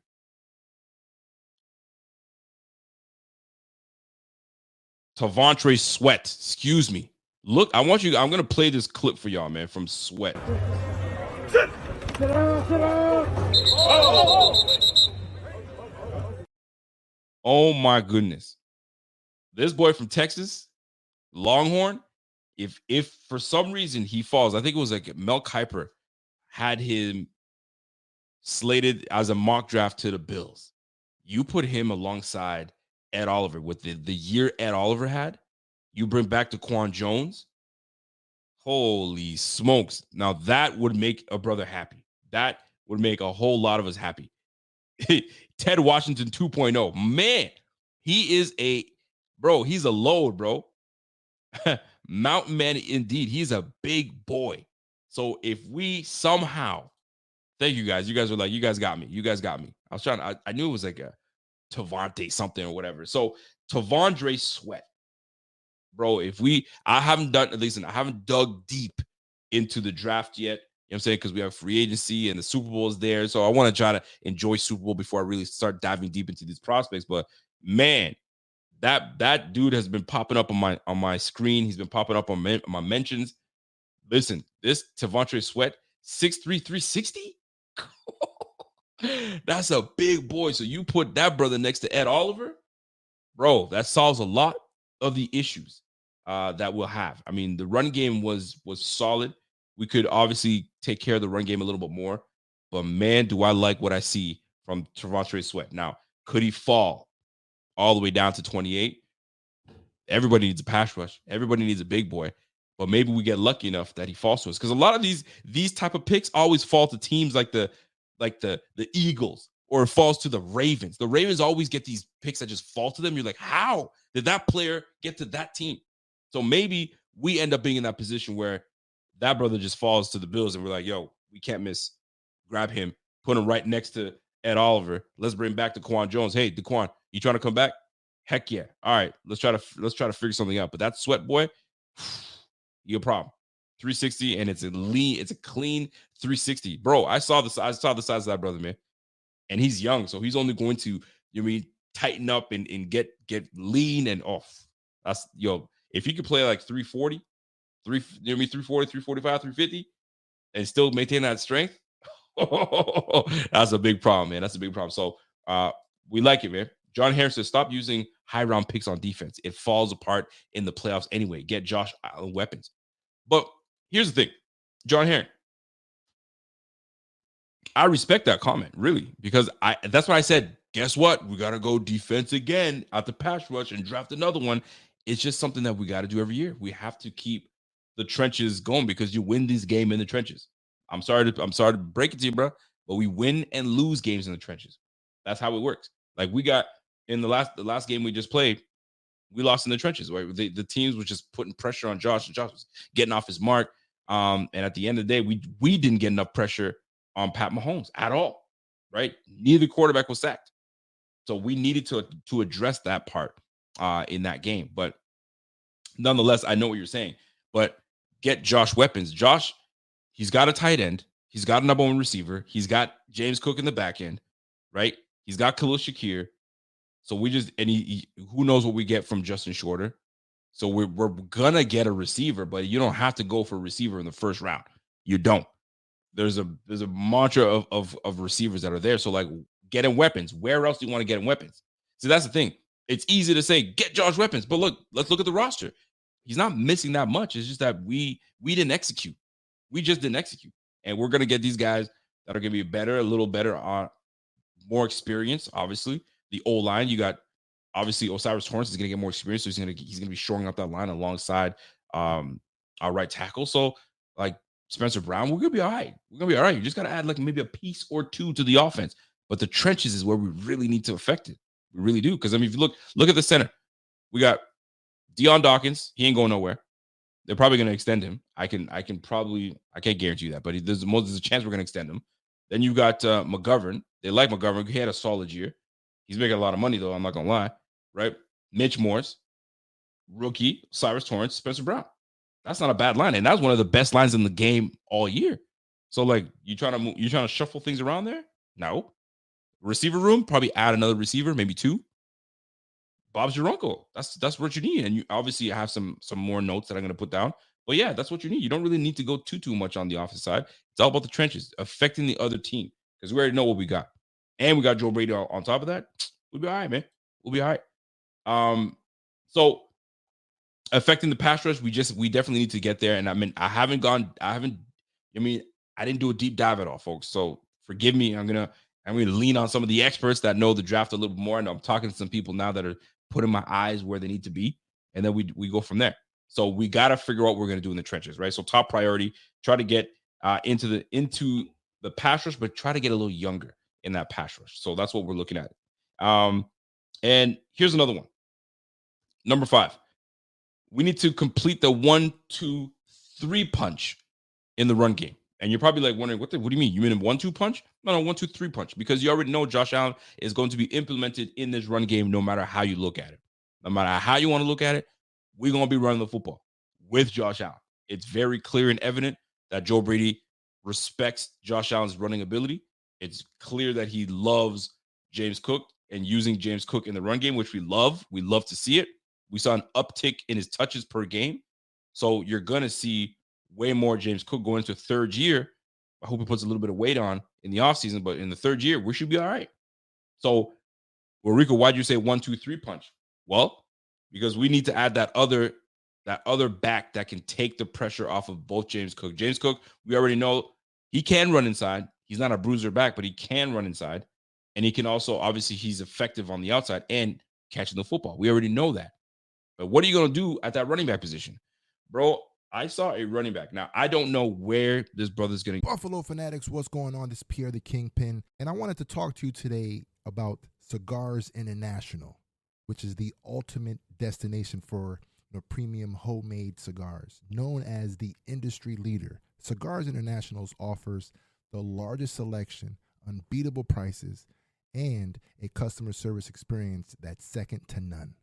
Tavontre Sweat. Excuse me. Look, I'm gonna play this clip for y'all, man, from Sweat. Oh my goodness. This boy from Texas, Longhorn, if for some reason he falls, I think it was like Mel Kiper had him slated as a mock draft to the Bills. You put him alongside Ed Oliver with the year Ed Oliver had. You bring back DaQuan Jones. Holy smokes. Now that would make a brother happy. That would make a whole lot of us happy. Ted Washington 2.0. Man, he's a load, bro. Mountain man indeed. He's a big boy. So if we somehow, thank you guys. You guys were like, you guys got me. You guys got me. I knew it was like a Tavante something or whatever. So Tavondre Sweat. Bro, I haven't dug deep into the draft yet. You know what I'm saying? Because we have free agency and the Super Bowl is there. So I want to try to enjoy Super Bowl before I really start diving deep into these prospects. But man, that dude has been popping up on my screen. He's been popping up on my mentions. Listen, this Tavontre Sweat, 6'3", 360? That's a big boy. So you put that brother next to Ed Oliver, bro, that solves a lot of the issues that we'll have. I mean, the run game was solid. We could obviously take care of the run game a little bit more, but man, do I like what I see from Tavontre Sweat. Now, could he fall all the way down to 28? Everybody needs a pass rush. Everybody needs a big boy, but maybe we get lucky enough that he falls to us, because a lot of these type of picks always fall to teams like the Eagles, or it falls to the Ravens. The Ravens always get these picks that just fall to them. You're like, how did that player get to that team? So maybe we end up being in that position where that brother just falls to the Bills and we're like, yo, we can't miss. Grab him, put him right next to Ed Oliver. Let's bring back DaQuan Jones. Hey, DaQuan, you trying to come back? Heck yeah. All right, let's try to figure something out. But that Sweat boy, you a problem. 360, and it's a clean 360. Bro, I saw the size of that brother, man. And he's young, so he's only going to, tighten up and get lean and off. That's, if he could play like 340, 345, 350, and still maintain that strength, that's a big problem, man. That's a big problem. So we like it, man. John Harris says, stop using high round picks on defense. It falls apart in the playoffs anyway. Get Josh Allen weapons. But here's the thing, John Harris, I respect that comment, really, because that's why I said, guess what? We got to go defense again at the pass rush and draft another one. It's just something that we got to do every year. We have to keep the trenches going, because you win this game in the trenches. I'm sorry to break it to you, bro, but we win and lose games in the trenches. That's how it works. Like we got in the last game we just played, we lost in the trenches, right? The teams were just putting pressure on Josh, and Josh was getting off his mark. And at the end of the day, we didn't get enough pressure on Pat Mahomes at all, right? Neither quarterback was sacked. So we needed to address that part in that game. But nonetheless, I know what you're saying. But get Josh weapons. Josh, he's got a tight end. He's got a number one receiver. He's got James Cook in the back end, right? He's got Khalil Shakir. So who knows what we get from Justin Shorter. So we're going to get a receiver, but you don't have to go for a receiver in the first round. You don't. There's a mantra of receivers that are there. So like, get in weapons. Where else do you want to get in weapons? So that's the thing. It's easy to say, get Josh weapons, but let's look at the roster. He's not missing that much. It's just that we didn't execute. We just didn't execute. And we're going to get these guys that are going to be a little better on more experience. Obviously, the O-line, you got obviously Osiris Torrance is going to get more experience. So he's going to be shoring up that line alongside our right tackle. So like Spencer Brown, we're going to be all right. We're going to be all right. You just got to add like maybe a piece or two to the offense. But the trenches is where we really need to affect it. We really do. Because I mean, if you look at the center, we got Deion Dawkins. He ain't going nowhere. They're probably going to extend him. I can't guarantee you that, but there's a chance we're going to extend him. Then you got McGovern. They like McGovern. He had a solid year. He's making a lot of money, though. I'm not going to lie. Right? Mitch Morse, rookie, Cyrus Torrance, Spencer Brown. That's not a bad line. And that's one of the best lines in the game all year. So, like, you trying to shuffle things around there? No. Receiver room, probably add another receiver, maybe 2. Bob's your uncle. That's what you need. And you obviously have some more notes that I'm going to put down. But yeah, that's what you need. You don't really need to go too much on the offensive side. It's all about the trenches, affecting the other team, because we already know what we got. And we got Joe Brady on top of that. We'll be all right, man. We'll be all right. So affecting the pass rush, we definitely need to get there. And I mean, I didn't do a deep dive at all, folks. So forgive me. I'm gonna lean on some of the experts that know the draft a little bit more. And I'm talking to some people now that are putting my eyes where they need to be. And then we go from there. So we got to figure out what we're going to do in the trenches, right? So top priority, try to get into the pass rush, but try to get a little younger in that pass rush. So that's what we're looking at. And here's another one. Number 5, we need to complete the 1-2-3 punch in the run game. And you're probably like wondering, what do you mean? You mean a 1-2 punch? No, 1-2-3 punch, because you already know Josh Allen is going to be implemented in this run game no matter how you look at it. No matter how you want to look at it, we're going to be running the football with Josh Allen. It's very clear and evident that Joe Brady respects Josh Allen's running ability. It's clear that he loves James Cook and using James Cook in the run game, which we love. We love to see it. We saw an uptick in his touches per game. So you're going to see way more James Cook going into 3rd year. I hope he puts a little bit of weight on in the offseason, but in the 3rd year, we should be all right. So, well, Rico, why'd you say 1-2-3 punch? Well, because we need to add that other back that can take the pressure off of both James Cook. James Cook, we already know he can run inside. He's not a bruiser back, but he can run inside. And he can also, obviously, he's effective on the outside and catching the football. We already know that. But what are you going to do at that running back position? Bro, I saw a running back. Now, I don't know where this brother's going to go. Buffalo Fanatics, what's going on? This is Pierre the Kingpin. And I wanted to talk to you today about Cigars International, which is the ultimate destination for premium homemade cigars. Known as the industry leader, Cigars International offers the largest selection, unbeatable prices, and a customer service experience that's second to none.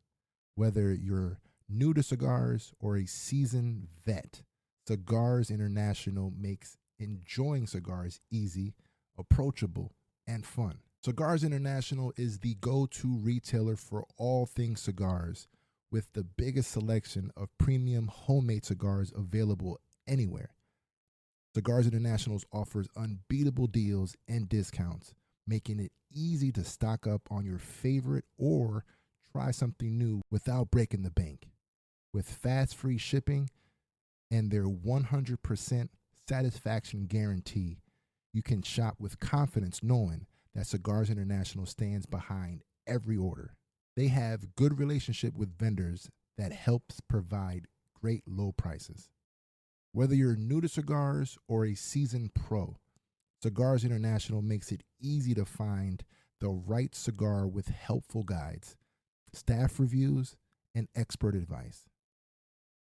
Whether you're new to cigars or a seasoned vet, Cigars International makes enjoying cigars easy, approachable, and fun. Cigars International is the go-to retailer for all things cigars, with the biggest selection of premium homemade cigars available anywhere. Cigars International offers unbeatable deals and discounts, making it easy to stock up on your favorite or try something new without breaking the bank. With fast free shipping and their 100% satisfaction guarantee, you can shop with confidence knowing that Cigars International stands behind every order. They have good relationship with vendors that helps provide great low prices. Whether you're new to cigars or a seasoned pro, Cigars International makes it easy to find the right cigar with helpful guides, staff reviews, and expert advice.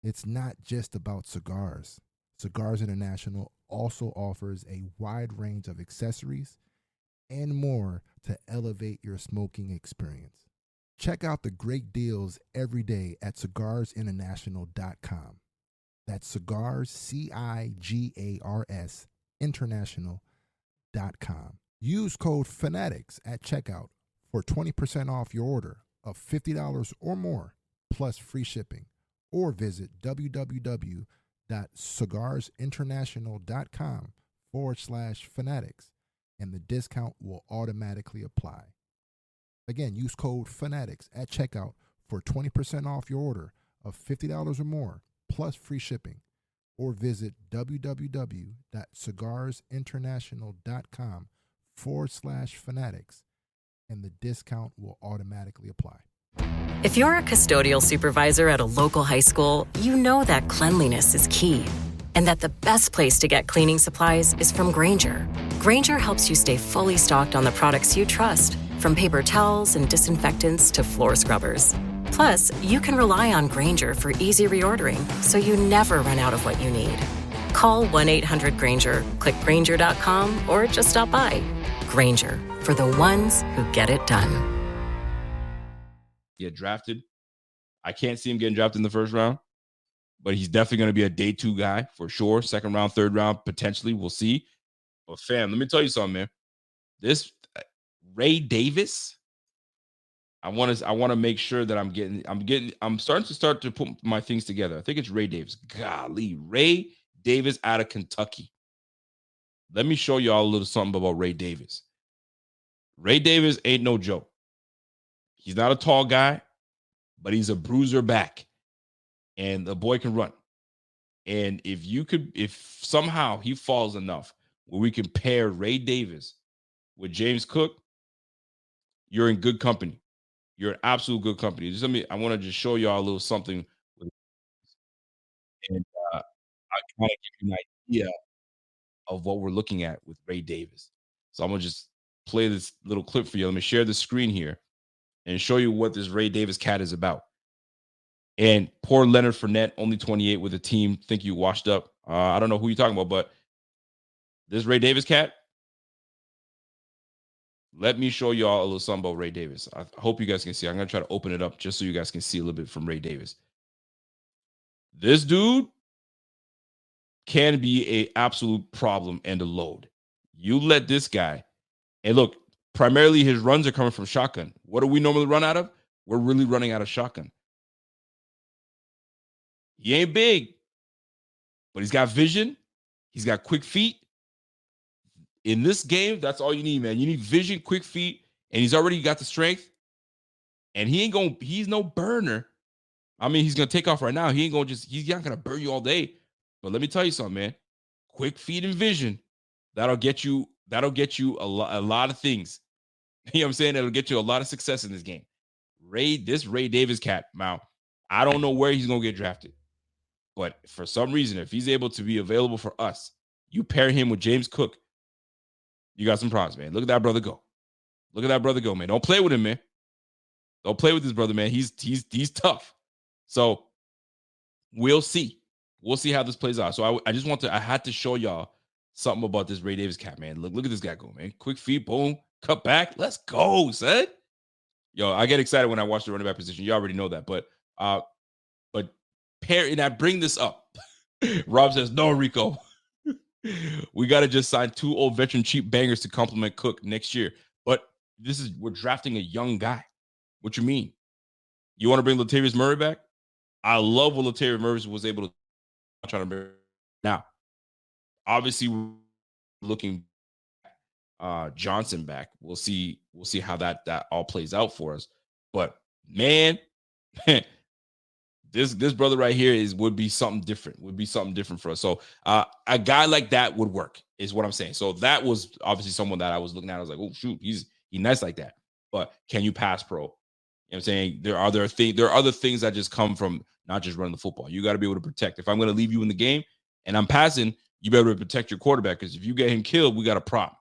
It's not just about cigars. Cigars International also offers a wide range of accessories and more to elevate your smoking experience. Check out the great deals every day at cigarsinternational.com. That's cigars, CIGARS, international.com. Use code FANATICS at checkout for 20% off your order of $50 or more, plus free shipping. Or visit www.cigarsinternational.com/fanatics, and the discount will automatically apply. Again, use code FANATICS at checkout for 20% off your order of $50 or more, plus free shipping. Or visit www.cigarsinternational.com/fanatics, and the discount will automatically apply. If you're a custodial supervisor at a local high school, you know that cleanliness is key, and that the best place to get cleaning supplies is from Grainger. Grainger helps you stay fully stocked on the products you trust, from paper towels and disinfectants to floor scrubbers. Plus, you can rely on Grainger for easy reordering, so you never run out of what you need. Call 1-800-GRAINGER, click Grainger.com, or just stop by. Grainger, for the ones who get it done. Get drafted. I can't see him getting drafted in the first round, but he's definitely going to be a day 2 guy for sure. Second round, third round, potentially. We'll see. But fam, let me tell you something, man. This Ray Davis, I want to make sure that I'm starting to put my things together. I think it's Ray Davis. Golly, Ray Davis out of Kentucky. Let me show y'all a little something about Ray Davis. Ray Davis ain't no joke. He's not a tall guy, but he's a bruiser back. And the boy can run. And if somehow he falls enough where we can pair Ray Davis with James Cook, you're in good company. You're in absolute good company. I want to just show y'all a little something. And I kind of give you an idea of what we're looking at with Ray Davis. So I'm going to just play this little clip for you. Let me share the screen here and show you what this Ray Davis cat is about. And poor Leonard Fournette, only 28 with a team. Think you washed up. I don't know who you're talking about, but this Ray Davis cat, let me show y'all a little something about Ray Davis. I hope you guys can see. I'm going to try to open it up just so you guys can see a little bit from Ray Davis. This dude can be an absolute problem and a load. You let this guy, and look, primarily his runs are coming from shotgun. What do we normally run out of? We're really running out of shotgun. He ain't big, but he's got vision. He's got quick feet. In this game, that's all you need, man. You need vision, quick feet, and he's already got the strength. And he's no burner. I mean, he's gonna take off right now. He's not gonna burn you all day. But let me tell you something, man. Quick feet and vision, that'll get you a lot of things. You know what I'm saying? That'll get you a lot of success in this game. This Ray Davis cat, now, I don't know where he's gonna get drafted. But for some reason, if he's able to be available for us, you pair him with James Cook, you got some problems, man. Look at that brother go. Look at that brother go, man. Don't play with him, man. Don't play with this brother, man. He's tough. So we'll see. We'll see how this plays out. So I had to show y'all something about this Ray Davis cat, man. Look at this guy go, man. Quick feet, boom, cut back. Let's go, son. Yo, I get excited when I watch the running back position. You already know that. But and I bring this up. Rob says, no, Rico. We got to just sign 2 old veteran cheap bangers to complement Cook next year. But we're drafting a young guy. What you mean? You want to bring Latavius Murray back? I love what Latavius Murray was able to try to bring. Now, obviously, we're looking Johnson back. We'll see how that all plays out for us. But man, this brother right here would be something different. Would be something different for us. So a guy like that would work, is what I'm saying. So that was obviously someone that I was looking at. I was like, oh shoot, he's nice like that. But can you pass pro? You know what I'm saying? There are other things that just come from not just running the football. You got to be able to protect. If I'm going to leave you in the game and I'm passing, you better protect your quarterback, because if you get him killed, we got a problem.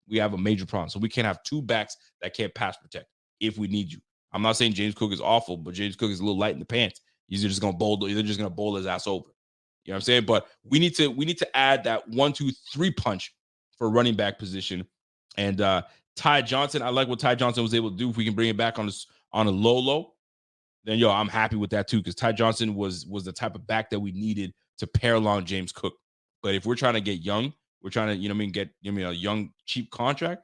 We have a major problem. So we can't have 2 backs that can't pass protect if we need you. I'm not saying James Cook is awful, but James Cook is a little light in the pants. They're just gonna bowl his ass over. You know what I'm saying? But we need to add that 1-2-3 punch for running back position. And Ty Johnson, I like what Ty Johnson was able to do. If we can bring it back on a low, then I'm happy with that too, because Ty Johnson was the type of back that we needed to pair along James Cook. But if we're trying to get young, we're trying to get a young cheap contract.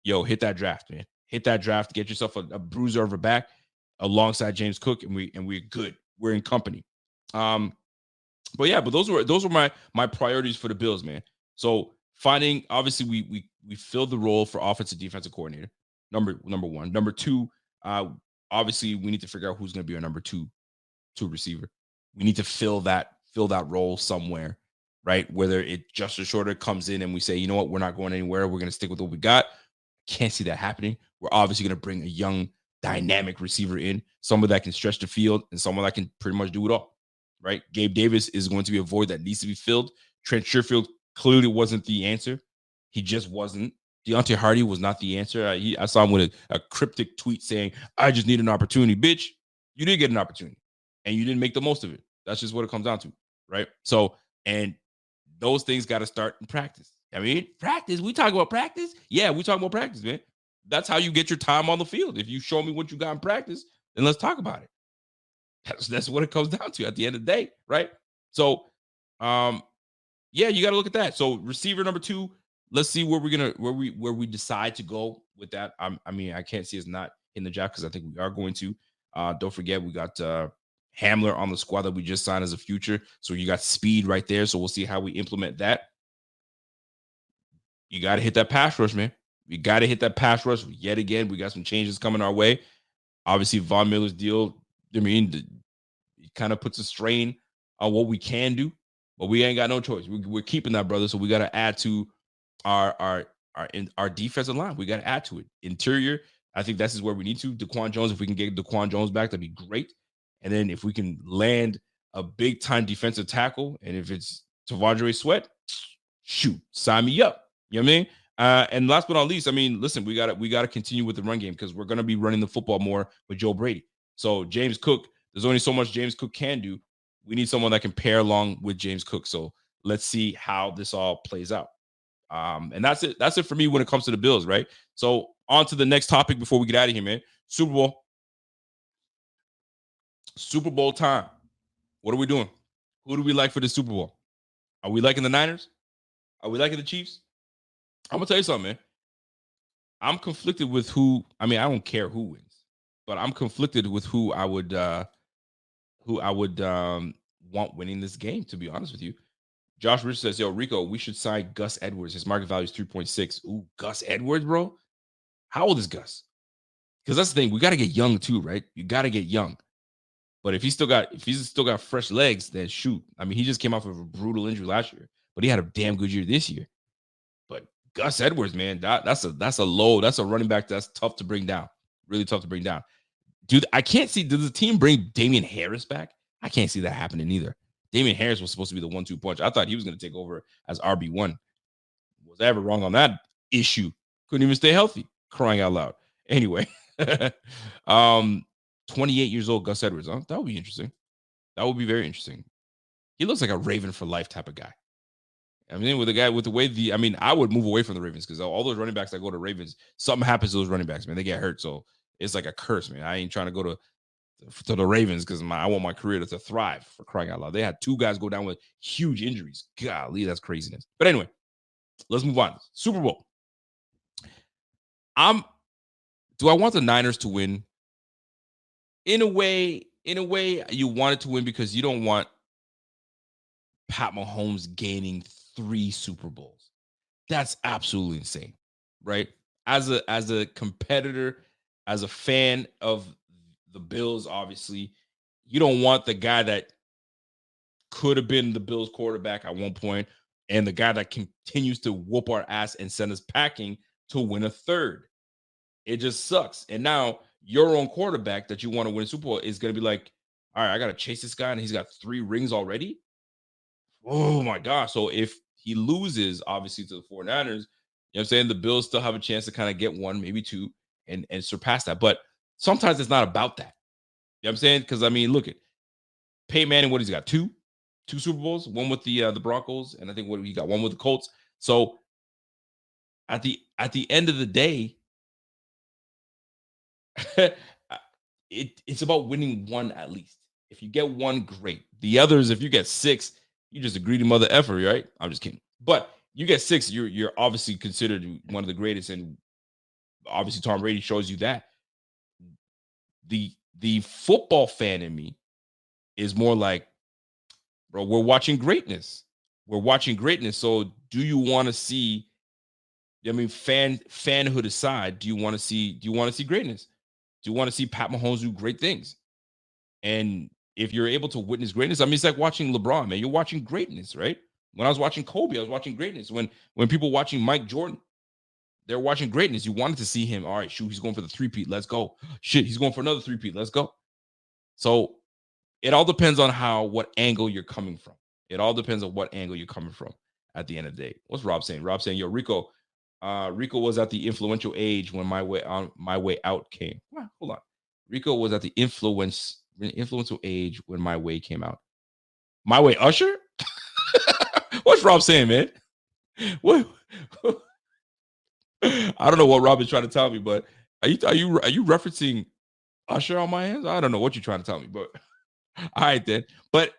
Hit that draft, man. Hit that draft. Get yourself a bruiser over back alongside James Cook, and we're good. We're in company. But those were my priorities for the Bills, man. So finding, obviously we filled the role for offensive defensive coordinator. Number 1. Number 2, obviously we need to figure out who's going to be our number 2 receiver. We need to fill that role somewhere, right? Whether it Justin Shorter comes in and we say, you know what, we're not going anywhere. We're going to stick with what we got. Can't see that happening. We're obviously going to bring a young, dynamic receiver in, someone that can stretch the field and someone that can pretty much do it all, right? Gabe Davis is going to be a void that needs to be filled. Trent Sherfield clearly wasn't the answer. He just wasn't. Deontay Hardy was not the answer. I saw him with a cryptic tweet saying, I just need an opportunity. Bitch, You did get an opportunity and you didn't make the most of it. That's just what it comes down to, right? So, and those things got to start in practice. I mean, practice. We talk about practice. Yeah, we talk about practice, man. That's how you get your time on the field. If you show me what you got in practice, then let's talk about it. That's what it comes down to at the end of the day, right? So, yeah, you got to look at that. So, receiver number 2. Let's see where we decide to go with that. I mean, I can't see us not in the draft because I think we are going to. Don't forget, we got Hamler on the squad that we just signed as a future. So you got speed right there. So we'll see how we implement that. You got to hit that pass rush, man. You got to hit that pass rush yet again. We got some changes coming our way. Obviously, Von Miller's deal, I mean, it kind of puts a strain on what we can do, but we ain't got no choice. We're keeping that, brother. So we got to add to our defensive line. We got to add to it. Interior, I think this is where we need to. Daquan Jones, if we can get Daquan Jones back, that'd be great. And then if we can land a big-time defensive tackle, and if it's Tavondre Sweat, shoot, sign me up. You know what I mean? And last but not least, I mean, listen, we gotta continue with the run game because we're gonna be running the football more with Joe Brady. So James Cook, there's only so much James Cook can do. We need someone that can pair along with James Cook. So let's see how this all plays out. And that's it. That's it for me when it comes to the Bills, right? So on to the next topic before we get out of here, man. Super Bowl time. What are we doing? Who do we like for the Super Bowl? Are we liking the Niners? Are we liking the Chiefs? I'm gonna tell you something, man. I'm conflicted with who. I mean, I don't care who wins, but I'm conflicted with who I would want winning this game. To be honest with you, Josh Rich says, "Yo, Rico, we should sign Gus Edwards. His market value is 3.6. Ooh, Gus Edwards, bro. How old is Gus? Because that's the thing. We got to get young too, right? You got to get young. But if he's still got fresh legs, then shoot. I mean, he just came off of a brutal injury last year, but he had a damn good year this year. But Gus Edwards, man, that's a running back that's tough to bring down. Really tough to bring down. Dude, I can't see. Did the team bring Damian Harris back? I can't see that happening either. Damian Harris was supposed to be the 1-2 punch. I thought he was going to take over as RB1. Was I ever wrong on that issue? Couldn't even stay healthy. Crying out loud. Anyway, 28 years old, Gus Edwards. Huh? That would be interesting. That would be very interesting. He looks like a Raven for life type of guy. I mean, I would move away from the Ravens because all those running backs that go to Ravens, something happens to those running backs, man. They get hurt. So it's like a curse, man. I ain't trying to go to the Ravens because I want my career to thrive, for crying out loud. They had 2 guys go down with huge injuries. Golly, that's craziness. But anyway, let's move on. Super Bowl. Do I want the Niners to win? In a way, you want it to win because you don't want Pat Mahomes gaining 3 Super Bowls. That's absolutely insane, right? As a competitor, as a fan of the Bills, obviously, you don't want the guy that could have been the Bills quarterback at one point and the guy that continues to whoop our ass and send us packing to win a 3rd. It just sucks. And now your own quarterback that you want to win a Super Bowl is going to be like, all right, I got to chase this guy and he's got 3 rings already. Oh my gosh. So if he loses, obviously, to the 49ers, you know what I'm saying? The Bills still have a chance to kind of get 1, maybe 2 and surpass that. But sometimes it's not about that. You know what I'm saying? Because I mean, look at Peyton Manning, what he's got, 2 Super Bowls, 1 with the Broncos, and I think he got 1 with the Colts. So at the end of the day, it's about winning 1 at least. If you get 1, great. The others, if you get 6, you're just a greedy mother effer, right? I'm just kidding. But you get 6, you're obviously considered one of the greatest, and obviously Tom Brady shows you that. The football fan in me is more like, bro, we're watching greatness. We're watching greatness. So do you want to see, I mean, fanhood aside, do you want to see greatness? Do you want to see Pat Mahomes do great things? And if you're able to witness greatness, I mean, it's like watching LeBron, man. You're watching greatness, right? When I was watching Kobe, I was watching greatness. When people watching Mike Jordan, they're watching greatness. You wanted to see him. All right, shoot, he's going for the 3-peat. Let's go. Shit, he's going for another 3-peat. Let's go. So it all depends on what angle you're coming from. It all depends on what angle you're coming from at the end of the day. What's Rob saying? Rob saying, yo, Rico was at the influential age when my way out came. Hold on. Rico was at the influence influential age when My Way came out. My Way, Usher? What's Rob saying, man? What? I don't know what Rob is trying to tell me, but are you referencing Usher on my hands? I don't know what you're trying to tell me, but all right then. But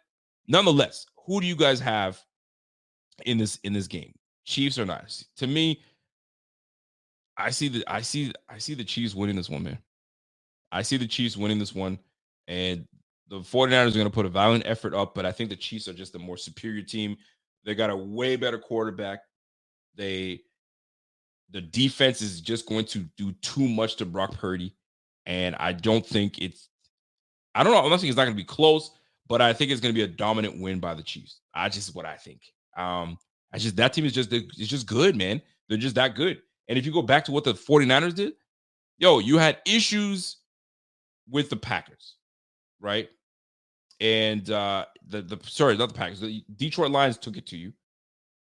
nonetheless, who do you guys have in this game? Chiefs or Niners? To me, I see the Chiefs winning this one, man. I see the Chiefs winning this one, and the 49ers are going to put a valiant effort up, but I think the Chiefs are just a more superior team. They got a way better quarterback. The defense is just going to do too much to Brock Purdy, and I don't think I'm not saying it's not going to be close, but I think it's going to be a dominant win by the Chiefs. What I think. That team is just good, man. They're just that good. And if you go back to what the 49ers did, you had issues with the Packers, right? And sorry, not the Packers. The Detroit Lions took it to you.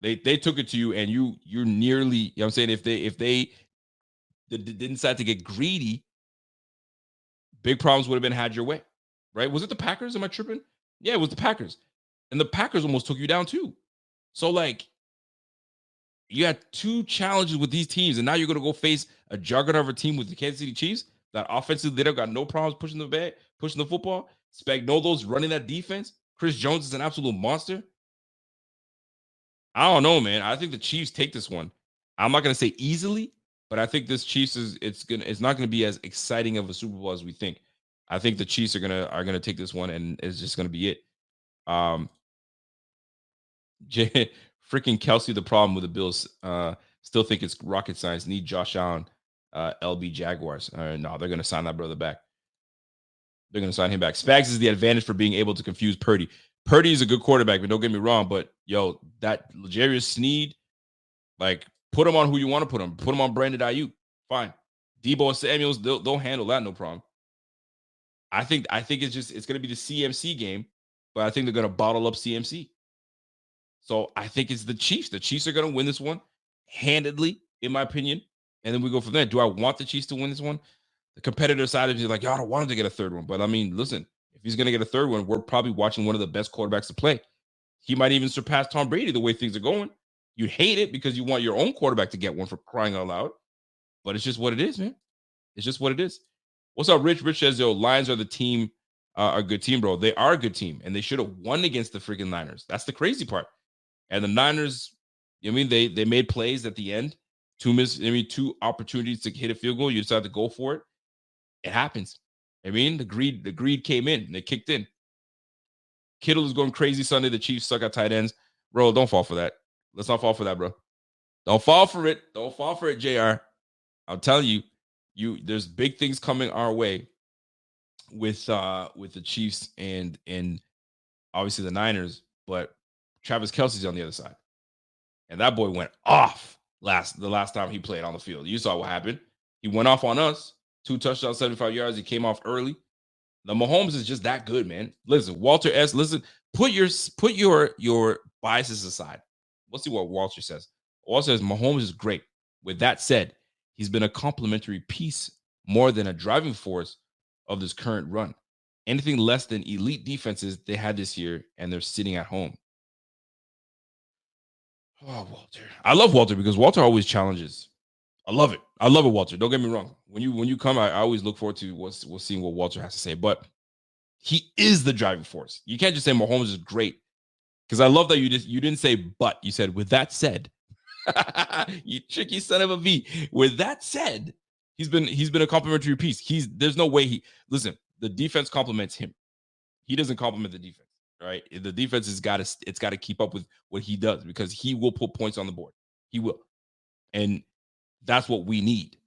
They took it to you, and you're nearly, you know what I'm saying, if they didn't decide to get greedy, big problems would have been had your way, right? Was it the Packers? Am I tripping? Yeah, it was the Packers. And the Packers almost took you down too. So, like, you had two challenges with these teams, and now you're going to go face a juggernaut of a team with the Kansas City Chiefs that offensively they've got no problems pushing the football. Spagnuolo's running that defense. Chris Jones is an absolute monster. I don't know, man. I think the Chiefs take this one. I'm not going to say easily, but I think this Chiefs it's not going to be as exciting of a Super Bowl as we think. I think the Chiefs are gonna take this one, and it's just going to be it. Freaking Kelsey, the problem with the Bills. Still think it's rocket science. Need Josh Allen, LB Jaguars. No, they're going to sign that brother back. They're going to sign him back. Spags is the advantage for being able to confuse Purdy. Purdy is a good quarterback, but don't get me wrong. But, that L'Jarius Sneed, like, put him on who you want to put him. Put him on Brandon Ayuk. Fine. Debo and Samuels, they'll handle that, no problem. I think it's going to be the CMC game, but I think they're going to bottle up CMC. So I think it's the Chiefs. The Chiefs are going to win this one handedly, in my opinion. And then we go from there. Do I want the Chiefs to win this one? The competitor side of me is like, I don't want him to get a third one. But I mean, listen, if he's going to get a third one, we're probably watching one of the best quarterbacks to play. He might even surpass Tom Brady the way things are going. You hate it because you want your own quarterback to get one, for crying out loud. But it's just what it is, man. It's just what it is. What's up, Rich? Rich says, Lions are the team, a good team, bro. They are a good team, and they should have won against the freaking Niners. That's the crazy part. And the Niners, they made plays at the end. Two opportunities to hit a field goal. You decide to go for it. It happens. The greed came in. And they kicked in. Kittle is going crazy Sunday. The Chiefs suck at tight ends. Bro, don't fall for that. Let's not fall for that, bro. Don't fall for it. Don't fall for it, JR. I'm telling you, there's big things coming our way with the Chiefs and obviously the Niners, but Travis Kelce's on the other side. And that boy went off the last time he played on the field. You saw what happened. He went off on us. 2 touchdowns, 75 yards. He came off early. The Mahomes is just that good, man. Listen, Walter S. Listen, put your biases aside. Let's see what Walter says. Walter says Mahomes is great. With that said, he's been a complementary piece more than a driving force of this current run. Anything less than elite defenses they had this year, and they're sitting at home. Oh, Walter. I love Walter because Walter always challenges. I love it. I love it, Walter. Don't get me wrong. When you come, I always look forward to seeing what Walter has to say. But he is the driving force. You can't just say Mahomes is great. Because I love that you didn't say but. You said, with that said. You tricky son of a V. With that said, he's been a complimentary piece. There's no way listen, the defense compliments him. He doesn't compliment the defense. Right? The defense has got to keep up with what he does because he will put points on the board. He will. And that's what we need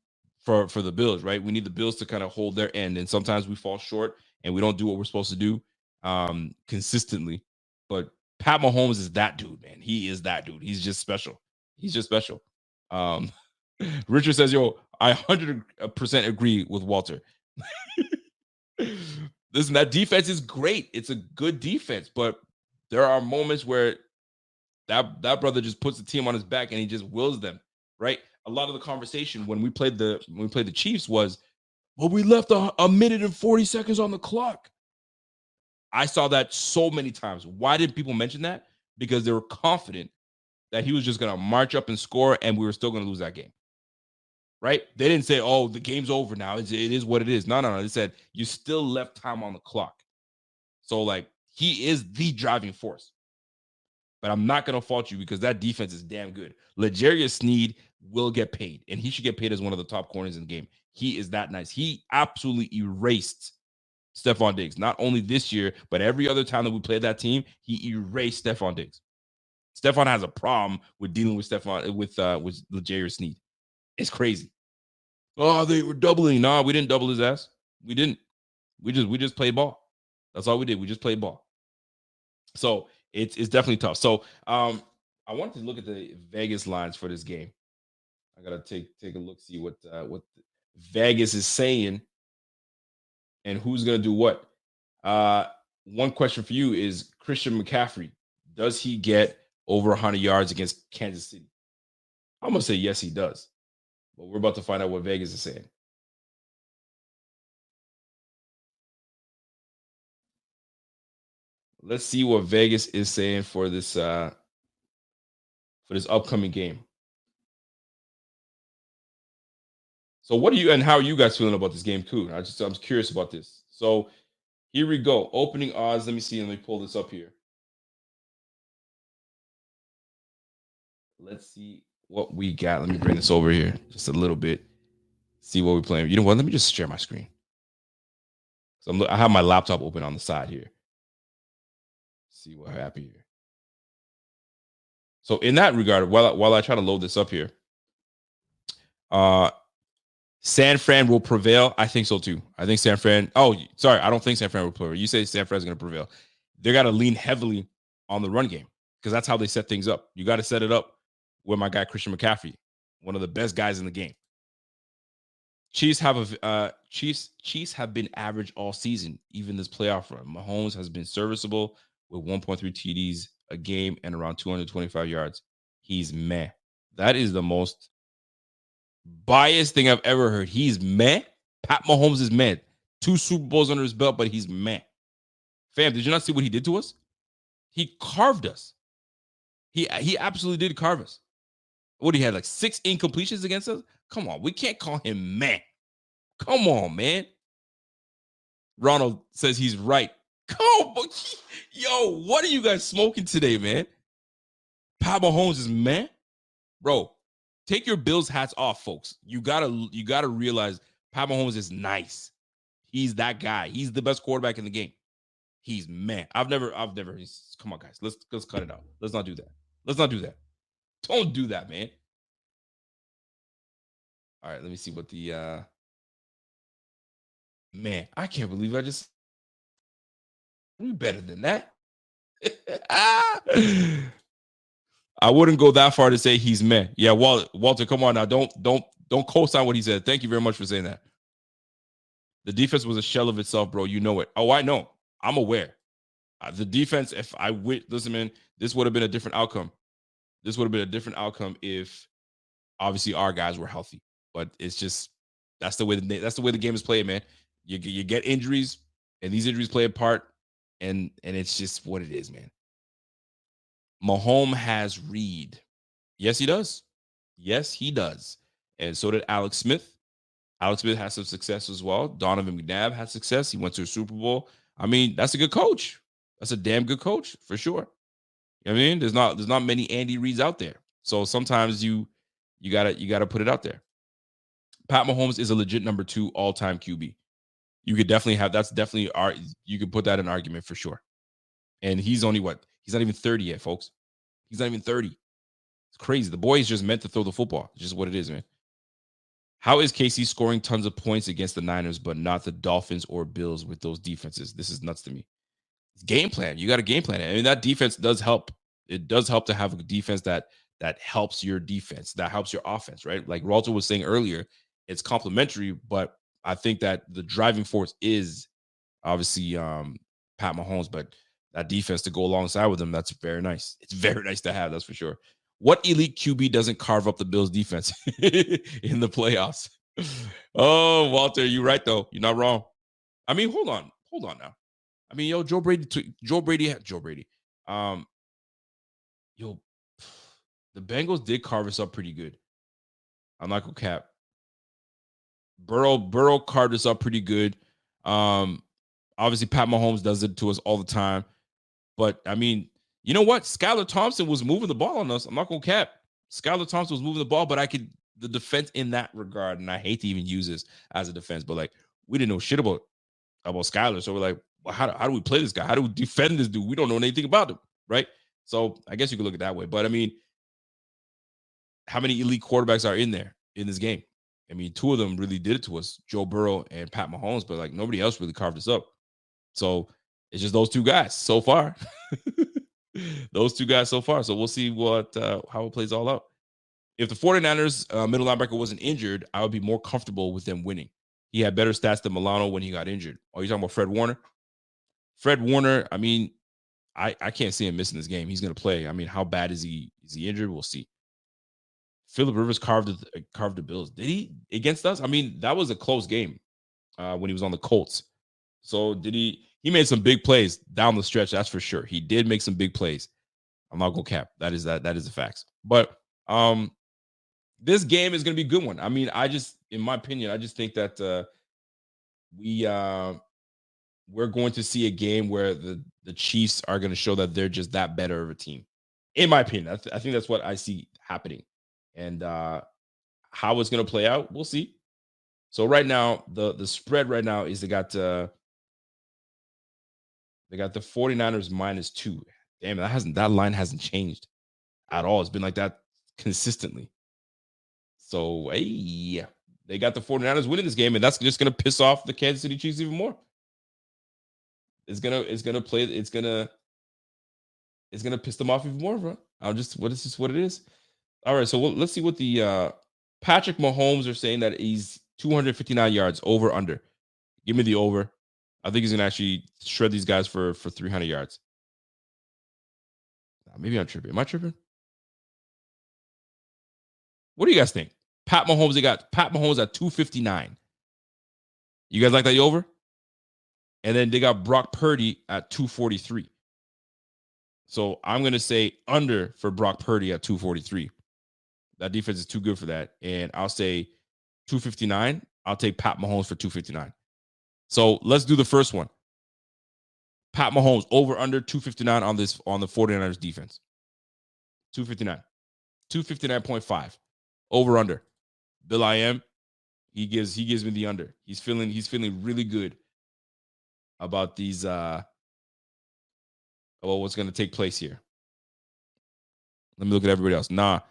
for the Bills, right? We need the Bills to kind of hold their end. And sometimes we fall short and we don't do what we're supposed to do consistently. But Pat Mahomes is that dude, man. He is that dude. He's just special. He's just special. Richard says, I 100% agree with Walter. Listen, that defense is great. It's a good defense, but there are moments where that brother just puts the team on his back and he just wills them, right? A lot of the conversation when we played the Chiefs was, well, we left a minute and 40 seconds on the clock. I saw that so many times. Why did people mention that? Because they were confident that he was just going to march up and score, and we were still going to lose that game. Right? They didn't say, oh, the game's over now. It is what it is. No. They said, you still left time on the clock. So, like, he is the driving force. But I'm not going to fault you because that defense is damn good. L'Jarius Sneed will get paid, and he should get paid as one of the top corners in the game. He is that nice. He absolutely erased Stephon Diggs. Not only this year, but every other time that we played that team, he erased Stephon Diggs. Stephon has a problem with dealing with L'Jarius Sneed. It's crazy. Oh, they were doubling. No, we didn't double his ass. We didn't. We just played ball. That's all we did. We just played ball. So it's definitely tough. So I wanted to look at the Vegas lines for this game. I gotta take a look, see what Vegas is saying and who's gonna do what. One question for you is Christian McCaffrey. Does he get over 100 yards against Kansas City? I'm gonna say yes, he does. But we're about to find out what Vegas is saying. Let's see what Vegas is saying for this upcoming game. So what do you and how are you guys feeling about this game too? I'm curious about this. So here we go. Opening odds. Let me see. Let me pull this up here. Let's see what we got. Let me bring this over here just a little bit. See what we're playing. You know what? Let me just share my screen. So I have my laptop open on the side here. See what happened here. So in that regard, while I try to load this up here, San Fran will prevail. I think so too. I think San Fran. Oh, sorry, I don't think San Fran will prevail. You say San Fran is going to prevail. They got to lean heavily on the run game because that's how they set things up. You got to set it up with my guy Christian McCaffrey, one of the best guys in the game. Chiefs have been average all season, even this playoff run. Mahomes has been serviceable with 1.3 TDs a game and around 225 yards. He's meh. That is the most biased thing I've ever heard. He's meh. Pat Mahomes is meh. 2 Super Bowls under his belt, but he's meh. Fam, did you not see what he did to us? He carved us. He absolutely did carve us. What, he had like 6 incompletions against us? Come on, we can't call him meh. Come on, man. Ronald says he's right. Come on, yo, what are you guys smoking today, man? Pat Mahomes is meh? Bro, take your Bills hats off, folks. You gotta realize Pat Mahomes is nice. He's that guy. He's the best quarterback in the game. He's meh. I've never. Come on, guys. Let's cut it out. Let's not do that. Let's not do that. Don't do that, man. All right, let me see what the man. I can't believe I just. We better than that. I wouldn't go that far to say he's meh. Yeah, Walter, come on now. Don't co-sign what he said. Thank you very much for saying that. The defense was a shell of itself, bro. You know it. Oh, I know. I'm aware. The defense, listen, man, this would have been a different outcome. This would have been a different outcome if obviously our guys were healthy. But it's just that's the way the game is played, man. You get injuries, and these injuries play a part, and it's just what it is, man. Mahomes has Reed. Yes, he does. Yes, he does. And so did Alex Smith. Alex Smith has some success as well. Donovan McNabb had success. He went to a Super Bowl. I mean, that's a good coach. That's a damn good coach for sure. You know what I mean? There's not many Andy Reeds out there. So sometimes you gotta put it out there. Pat Mahomes is a legit number 2 all-time QB. You could definitely you could put that in argument for sure. And he's only what? He's not even 30 yet, folks. He's not even 30. It's crazy. The boy is just meant to throw the football. It's just what it is, man. How is KC scoring tons of points against the Niners, but not the Dolphins or Bills with those defenses? This is nuts to me. It's game plan. You got to game plan it. I mean, that defense does help. It does help to have a defense that helps your defense, that helps your offense, right? Like Walter was saying earlier, it's complementary, but I think that the driving force is obviously Pat Mahomes, but that defense to go alongside with him, that's very nice. It's very nice to have, that's for sure. What elite QB doesn't carve up the Bills defense in the playoffs? Oh, Walter, you're right, though. You're not wrong. I mean, hold on now. I mean, yo, Joe Brady. Yo, the Bengals did carve us up pretty good. I'm not gonna cap. Burrow carved us up pretty good. Obviously, Pat Mahomes does it to us all the time. But I mean, you know what? Skylar Thompson was moving the ball on us. I'm not gonna cap. Skylar Thompson was moving the ball, but the defense in that regard, and I hate to even use this as a defense, but like we didn't know shit about Skylar. So we're like, well, how do we play this guy? How do we defend this dude? We don't know anything about him, right? So I guess you could look at it that way. But I mean, how many elite quarterbacks are in there in this game? I mean, two of them really did it to us, Joe Burrow and Pat Mahomes, but like nobody else really carved us up. So it's just those two guys so far. Those two guys so far. So we'll see how it plays all out. If the 49ers middle linebacker wasn't injured, I would be more comfortable with them winning. He had better stats than Milano when he got injured. Oh, you're talking about Fred Warner? Fred Warner, I mean, I can't see him missing this game. He's going to play. I mean, how bad is he? Is he injured? We'll see. Phillip Rivers carved the Bills. Did he against us? I mean, that was a close game when he was on the Colts. So did he? He made some big plays down the stretch. That's for sure. He did make some big plays. I'm not gonna cap. That is the facts. But this game is gonna be a good one. I mean, in my opinion, I just think that we're going to see a game where the Chiefs are going to show that they're just that better of a team. In my opinion, I think that's what I see happening. And how it's going to play out, we'll see. So right now, the spread right now is they got the 49ers -2. Damn, that line hasn't changed at all. It's been like that consistently. So hey, they got the 49ers winning this game, and that's just going to piss off the Kansas City Chiefs even more. It's gonna piss them off even more, bro. It's just what it is. All right, so let's see what the Patrick Mahomes are saying that he's 259 yards over under. Give me the over. I think he's gonna actually shred these guys for 300 yards. Maybe I'm tripping. Am I tripping? What do you guys think? Pat Mahomes, they got Pat Mahomes at 259. You guys like that over? And then they got Brock Purdy at 243. So I'm going to say under for Brock Purdy at 243. That defense is too good for that. And I'll say 259. I'll take Pat Mahomes for 259. So let's do the first one. Pat Mahomes over under 259 on the 49ers defense. 259. 259.5. Over under. Bill I am. He gives me the under. He's feeling really good about these about what's going to take place here. Let me look at everybody else. Nah,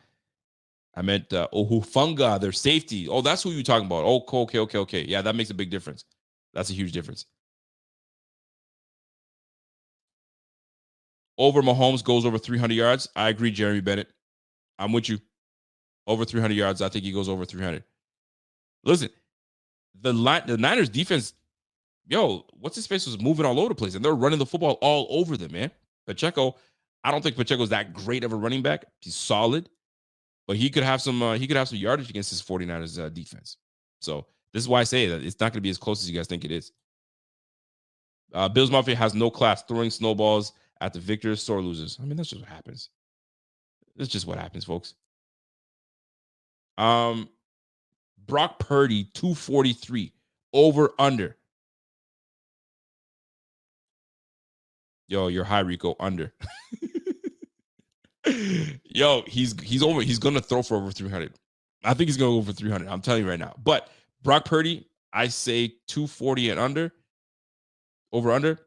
I meant Ohufunga, their safety. Oh, that's who you're talking about. Oh, okay. Yeah, that makes a big difference. That's a huge difference. Over Mahomes goes over 300 yards. I agree, Jeremy Bennett. I'm with you. Over 300 yards. I think he goes over 300. Listen, the Niners defense, yo, what's his face was moving all over the place, and they're running the football all over them, man. Pacheco, I don't think Pacheco's that great of a running back. He's solid, but he could have some yardage against his 49ers defense. So this is why I say that it's not going to be as close as you guys think it is. Bills Mafia has no class, throwing snowballs at the victors, sore losers. I mean, that's just what happens. That's just what happens, folks. Brock Purdy, 243. Over, under. Yo, you're high, Rico. Under. Yo, he's over. He's going to throw for over 300. I think he's going to go over 300. I'm telling you right now. But Brock Purdy, I say 240 and under. Over, under.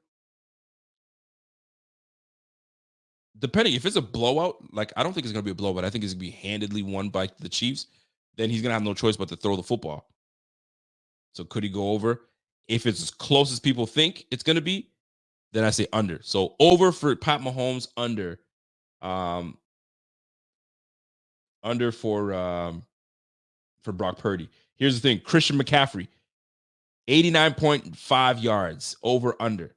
Depending, if it's a blowout, like I don't think it's going to be a blowout. I think it's going to be handedly won by the Chiefs. Then he's going to have no choice but to throw the football. So could he go over? If it's as close as people think it's going to be, then I say under. So over for Pat Mahomes, under. Under for Brock Purdy. Here's the thing. Christian McCaffrey, 89.5 yards. Over, under.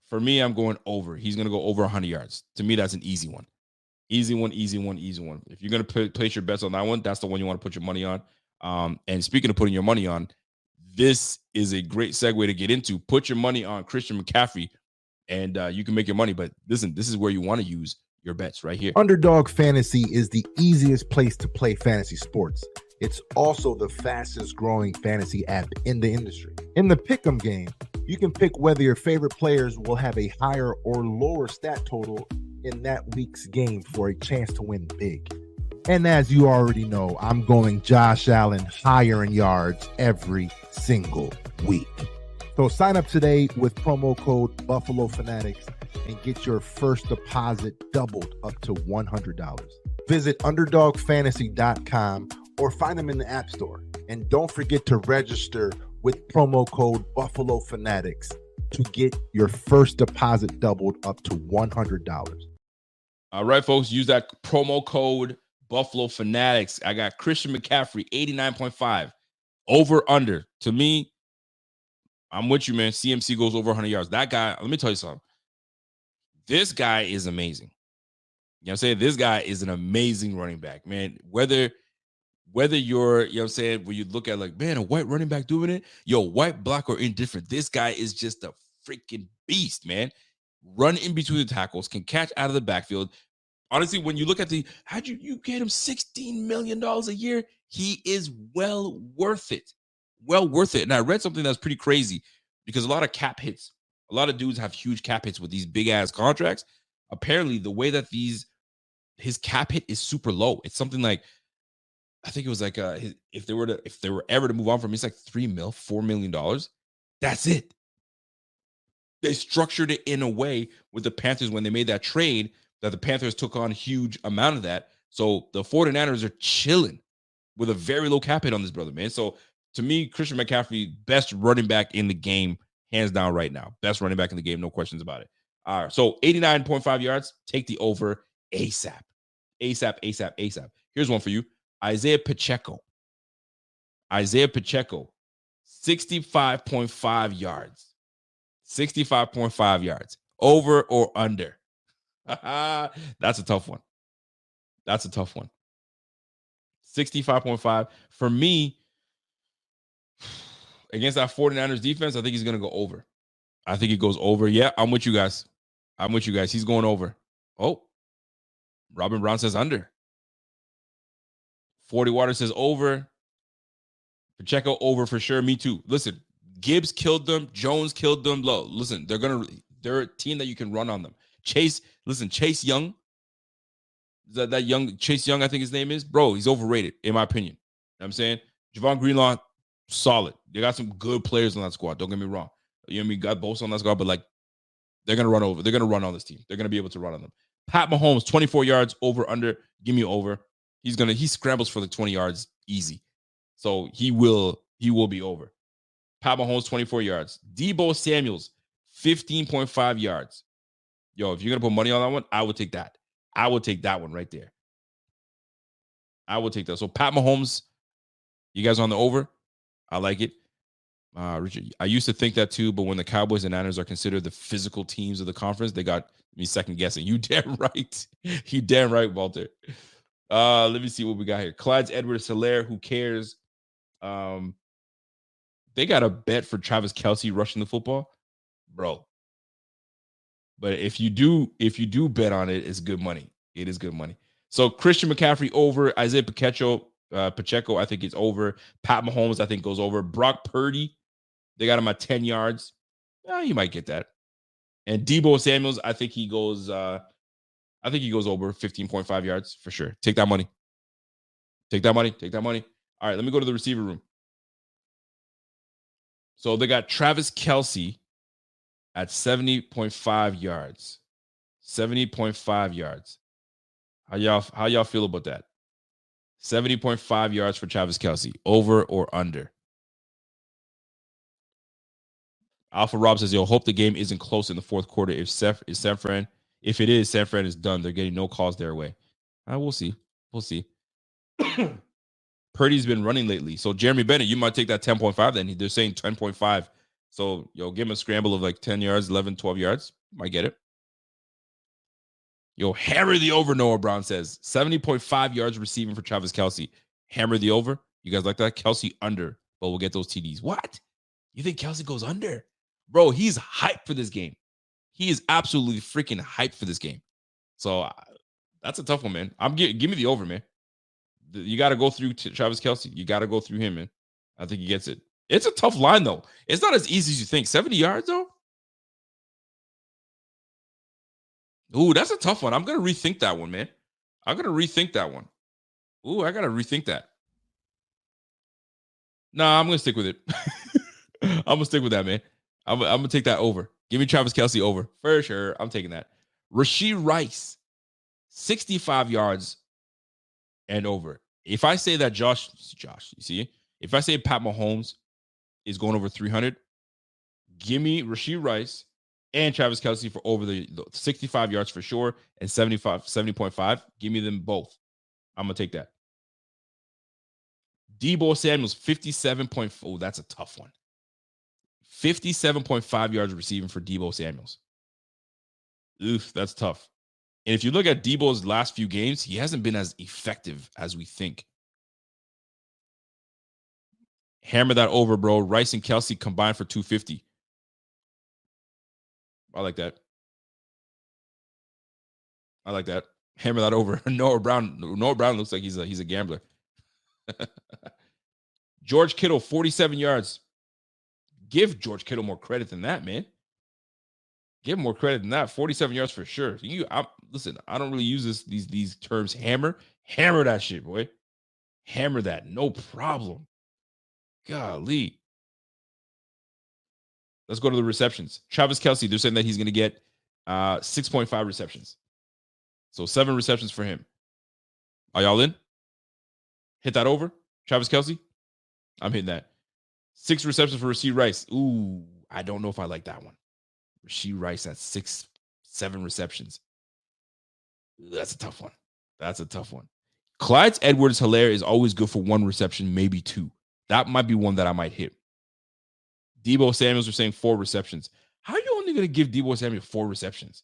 For me, I'm going over. He's going to go over 100 yards. To me, that's an easy one. Easy one. If you're going to place your bets on that one, that's the one you want to put your money on. And speaking of putting your money on, this is a great segue to get into. Put your money on Christian McCaffrey, and you can make your money. But listen, this is where you want to use your bets right here. Underdog Fantasy is the easiest place to play fantasy sports. It's also the fastest growing fantasy app in the industry. In the pick'em game, you can pick whether your favorite players will have a higher or lower stat total in that week's game for a chance to win big. And as you already know, I'm going Josh Allen higher in yards every single week. So sign up today with promo code Buffalo Fanatics and get your first deposit doubled up to $100. Visit UnderdogFantasy.com or find them in the App Store. And don't forget to register with promo code Buffalo Fanatics to get your first deposit doubled up to $100. All right, folks, use that promo code Buffalo Fanatics. I got Christian McCaffrey, 89.5. Over, under. To me, I'm with you, man. CMC goes over 100 yards. That guy, let me tell you something. This guy is amazing. You know what I'm saying? This guy is an amazing running back, man. Whether you're, you know what I'm saying, when you look at like, man, a white running back doing it, white, black, or indifferent, this guy is just a freaking beast, man. Run in between the tackles, can catch out of the backfield. Honestly, when you look at how'd you get him $16 million a year? He is well worth it. Well worth it. And I read something that's pretty crazy because a lot of cap hits, a lot of dudes have huge cap hits with these big ass contracts. Apparently, the way that his cap hit is super low. It's something like, I think it was like if they were ever to move on from him, it's like $4 million. That's it. They structured it in a way with the Panthers when they made that trade that the Panthers took on a huge amount of that. So the 49ers are chilling with a very low cap hit on this brother, man. So to me, Christian McCaffrey, best running back in the game, hands down right now. Best running back in the game, no questions about it. All right, so 89.5 yards, take the over ASAP. ASAP. Here's one for you. Isaiah Pacheco, 65.5 yards. 65.5 yards. Over or under? That's a tough one. 65.5. For me, against that 49ers defense, I think he's going to go over. I think he goes over. Yeah, I'm with you guys. He's going over. Oh, Robin Brown says under. 40 Water says over. Pacheco over for sure. Me too. Listen, Gibbs killed them. Jones killed them. Listen, they're a team that you can run on them. Chase Young. That young Chase Young, I think his name is. Bro, he's overrated, in my opinion. You know what I'm saying? Javon Greenlaw, solid. They got some good players on that squad. Don't get me wrong. You know what I mean? Got Bosa on that squad, but like they're gonna run over. They're gonna run on this team. They're gonna be able to run on them. Pat Mahomes, 24 yards, over, under. Give me over. He scrambles for the 20 yards easy. So he will be over. Pat Mahomes, 24 yards. Deebo Samuels, 15.5 yards. Yo, if you're going to put money on that one, I would take that. I would take that one right there. I would take that. So Pat Mahomes, you guys on the over? I like it. Richard, I used to think that too, but when the Cowboys and Niners are considered the physical teams of the conference, they got me second guessing. You damn right. You damn right, Walter. Let me see what we got here. Clyde Edwards-Helaire, who cares? They got a bet for Travis Kelce rushing the football, bro. But if you do bet on it, it's good money. It is good money. So Christian McCaffrey over. Isaiah Pacheco, I think it's over. Pat Mahomes, I think goes over. Brock Purdy, they got him at 10 yards. You might get that. And Deebo Samuels, I think he goes over 15.5 yards for sure. Take that money. Take that money. All right, let me go to the receiver room. So they got Travis Kelce at 70.5 yards. 70.5 yards. How y'all feel about that? 70.5 yards for Travis Kelce. Over or under? Alpha Rob says, hope the game isn't close in the fourth quarter. If it is, San Fran is done. They're getting no calls their way. We'll see. Purdy's been running lately. So Jeremy Bennett, you might take that 10.5 then. They're saying 10.5. So, give him a scramble of like 10 yards, 11, 12 yards. Might get it. Hammer the over, Noah Brown says. 70.5 yards receiving for Travis Kelce. Hammer the over. You guys like that? Kelce under, but we'll get those TDs. What? You think Kelsey goes under? Bro, he's hyped for this game. He is absolutely freaking hyped for this game. So that's a tough one, man. Give me the over, man. You got to go through Travis Kelsey. You got to go through him, man. I think he gets it. It's a tough line, though. It's not as easy as you think. 70 yards, though? Ooh, that's a tough one. I'm going to rethink that one, man. I'm going to rethink that one. Ooh, I got to rethink that. Nah, I'm going to stick with it. I'm going to stick with that, man. I'm going to take that over. Give me Travis Kelsey over. For sure. I'm taking that. Rashee Rice, 65 yards and over. If I say that Josh, you see? If I say Pat Mahomes is going over 300, give me Rashee Rice and Travis Kelsey for over the 65 yards for sure and 70.5. Give me them both. I'm going to take that. Deebo Samuel's 57.4. Oh, that's a tough one. 57.5 yards receiving for Deebo Samuels. Oof, that's tough. And if you look at Deebo's last few games, he hasn't been as effective as we think. Hammer that over, bro. Rice and Kelsey combined for 250. I like that. I like that. Hammer that over. Noah Brown looks like he's a gambler. George Kittle, 47 yards. Give George Kittle more credit than that, man. Give him more credit than that. 47 yards for sure. Listen, I don't really use these terms. Hammer that shit, boy. Hammer that, no problem. Golly. Let's go to the receptions. Travis Kelsey, they're saying that he's going to get 6.5 receptions. So 7 receptions for him. Are y'all in? Hit that over. Travis Kelsey? I'm hitting that. 6 receptions for Rashee Rice. Ooh, I don't know if I like that one. Rashee Rice at 7 receptions. That's a tough one. That's a tough one. Clyde Edwards-Helaire is always good for 1 reception, maybe 2. That might be one that I might hit. Deebo Samuels are saying 4 receptions. How are you only going to give Deebo Samuel 4 receptions?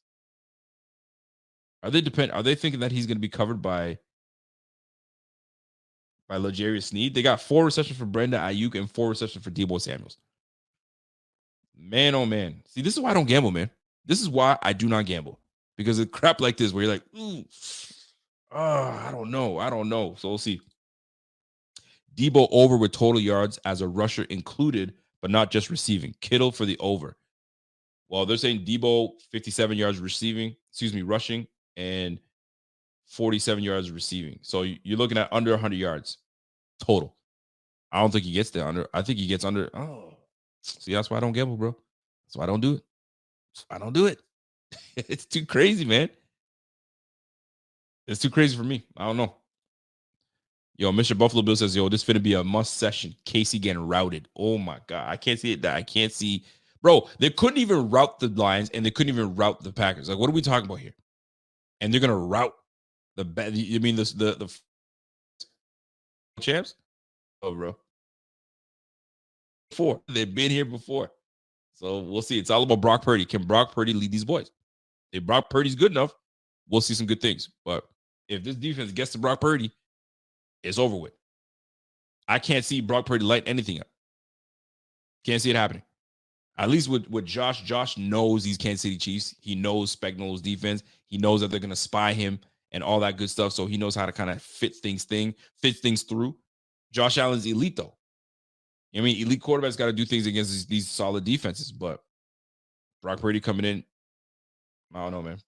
Are they thinking that he's going to be covered by L'Jarius Sneed? They got 4 receptions for Brandon Ayuk and 4 receptions for Deebo Samuels. Man, oh man. See, this is why I don't gamble, man. This is why I do not gamble. Because of crap like this where you're like, ooh, I don't know. So we'll see. Deebo over with total yards as a rusher included, but not just receiving. Kittle for the over. Well, they're saying Deebo 57 yards rushing, and 47 yards receiving. So you're looking at under 100 yards total. I don't think he gets there under. I think he gets under. Oh, see, that's why I don't gamble, bro. That's why I don't do it. I don't do it. It's too crazy, man. It's too crazy for me. I don't know. Yo, Mr. Buffalo Bill says, yo, this finna be a must session. Casey getting routed. Oh my God. I can't see it. I can't see. Bro, they couldn't even route the Lions and they couldn't even route the Packers. Like, what are we talking about here? And they're gonna route the champs? Oh, bro. They've been here before. So we'll see. It's all about Brock Purdy. Can Brock Purdy lead these boys? If Brock Purdy's good enough, we'll see some good things. But if this defense gets to Brock Purdy, it's over with. I can't see Brock Purdy light anything up. Can't see it happening. At least with Josh. Josh knows these Kansas City Chiefs. He knows Spagnuolo's defense. He knows that they're going to spy him and all that good stuff. So he knows how to kind of fit things through. Josh Allen's elite, though. I mean, elite quarterbacks got to do things against these solid defenses. But Brock Purdy coming in, I don't know, man.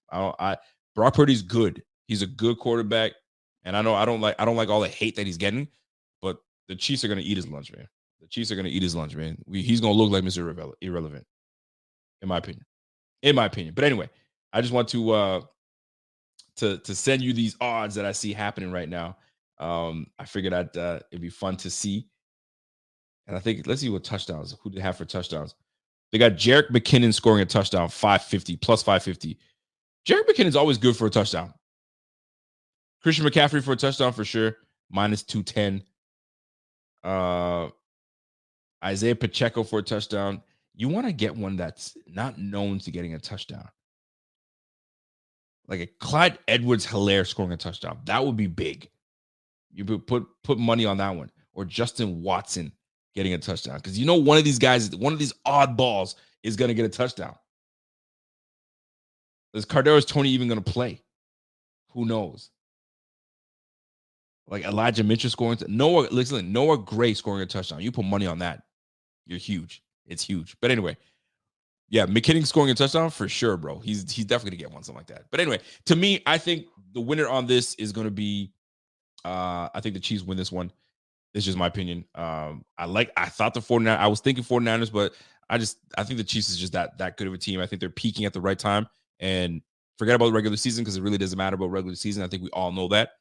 Brock Purdy's good. He's a good quarterback. And I know I don't like all the hate that he's getting, but the Chiefs are going to eat his lunch, man. The Chiefs are going to eat his lunch, man. He's going to look like Mr. Irrelevant, in my opinion. But anyway, I just want to send you these odds that I see happening right now. I figured it'd be fun to see. And I think, let's see what touchdowns, who they have for touchdowns. They got Jerick McKinnon scoring a touchdown, 550, plus 550. Jerick McKinnon's always good for a touchdown. Christian McCaffrey for a touchdown for sure, minus 210. Isaiah Pacheco for a touchdown. You want to get one that's not known to getting a touchdown. Like a Clyde Edwards-Helaire scoring a touchdown. That would be big. You put money on that one. Or Justin Watson getting a touchdown because you know one of these guys, one of these oddballs is going to get a touchdown. Is Kadarius Toney even going to play? Who knows? Like Elijah Mitchell scoring. Noah Gray scoring a touchdown. You put money on that. You're huge. It's huge. But anyway, yeah, McKinnon scoring a touchdown for sure, bro. He's definitely going to get one, something like that. But anyway, to me, I think the winner on this is going to be, I think the Chiefs win this one. It's just my opinion. I thought the 49ers, I was thinking 49ers, but I think the Chiefs is just that good of a team. I think they're peaking at the right time. And forget about the regular season because it really doesn't matter about regular season. I think we all know that.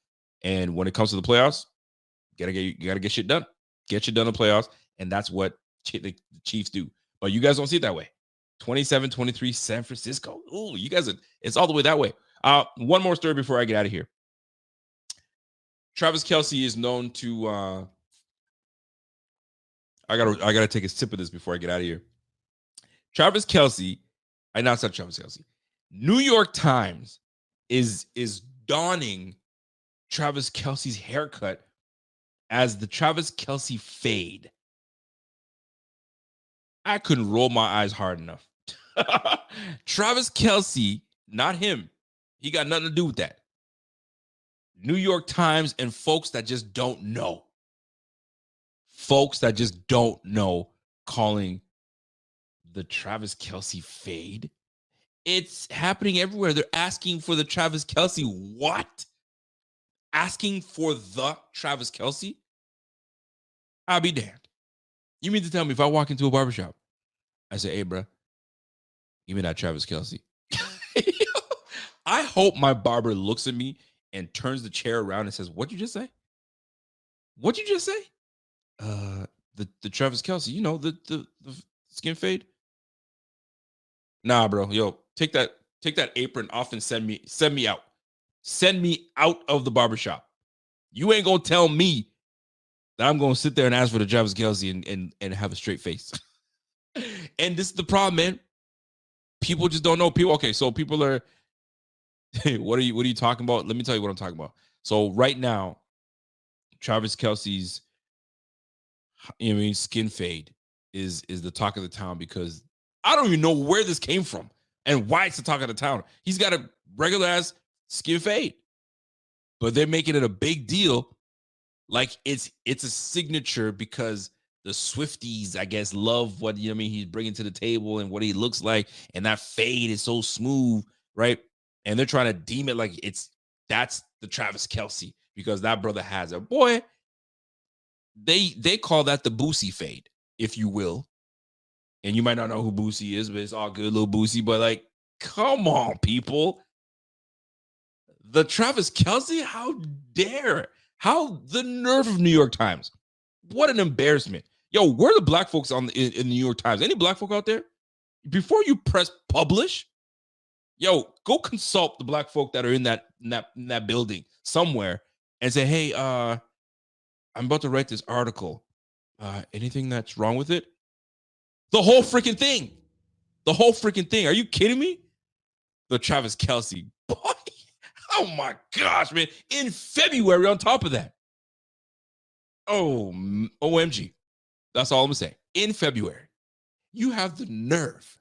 And when it comes to the playoffs, you gotta get shit done. Get shit done in the playoffs, and that's what the Chiefs do. But you guys don't see it that way. 27-23 San Francisco. Ooh, you guys it's all the way that way. One more story before I get out of here. Travis Kelce is known to I gotta take a sip of this before I get out of here. Travis Kelce, not Travis Kelce. New York Times is donning Travis Kelce's haircut as the Travis Kelce fade. I couldn't roll my eyes hard enough. Travis Kelce, not him. He got nothing to do with that. New York Times and folks that just don't know. Folks that just don't know calling the Travis Kelce fade. It's happening everywhere. They're asking for the Travis Kelce. What? Asking for the Travis Kelce? I'll be damned. You mean to tell me if I walk into a barbershop, I say, hey, bro, give me that Travis Kelce. I hope my barber looks at me and turns the chair around and says, what'd you just say? What'd you just say? The Travis Kelce, you know, the skin fade. Nah, bro. Yo, take that apron off and send me out. Send me out of the barbershop. You ain't gonna tell me that I'm gonna sit there and ask for the Travis Kelce and have a straight face. And this is the problem, man. People just don't know. So people are, hey, what are you talking about? Let me tell you what I'm talking about. So right now, Travis Kelce's skin fade is the talk of the town because I don't even know where this came from and why it's the talk of the town. He's got a regular ass skin fade, but they're making it a big deal, like it's a signature because the Swifties, I guess, love what he's bringing to the table and what he looks like, and that fade is so smooth, right? And they're trying to deem it like that's the Travis Kelce because that brother has it. Boy, they call that the Boosie fade, if you will. And you might not know who Boosie is, but it's all good, little Boosie. But like, come on, people. The Travis Kelce, how dare? How the nerve of New York Times. What an embarrassment. Yo, where are the black folks in the New York Times? Any black folk out there? Before you press publish, yo, go consult the black folk that are in that building somewhere and say, hey, I'm about to write this article. Anything that's wrong with it? The whole freaking thing. The whole freaking thing. Are you kidding me? The Travis Kelce. Boy, oh my gosh, man. In February on top of that. Oh, OMG. That's all I'm going to say. In February. You have the nerve.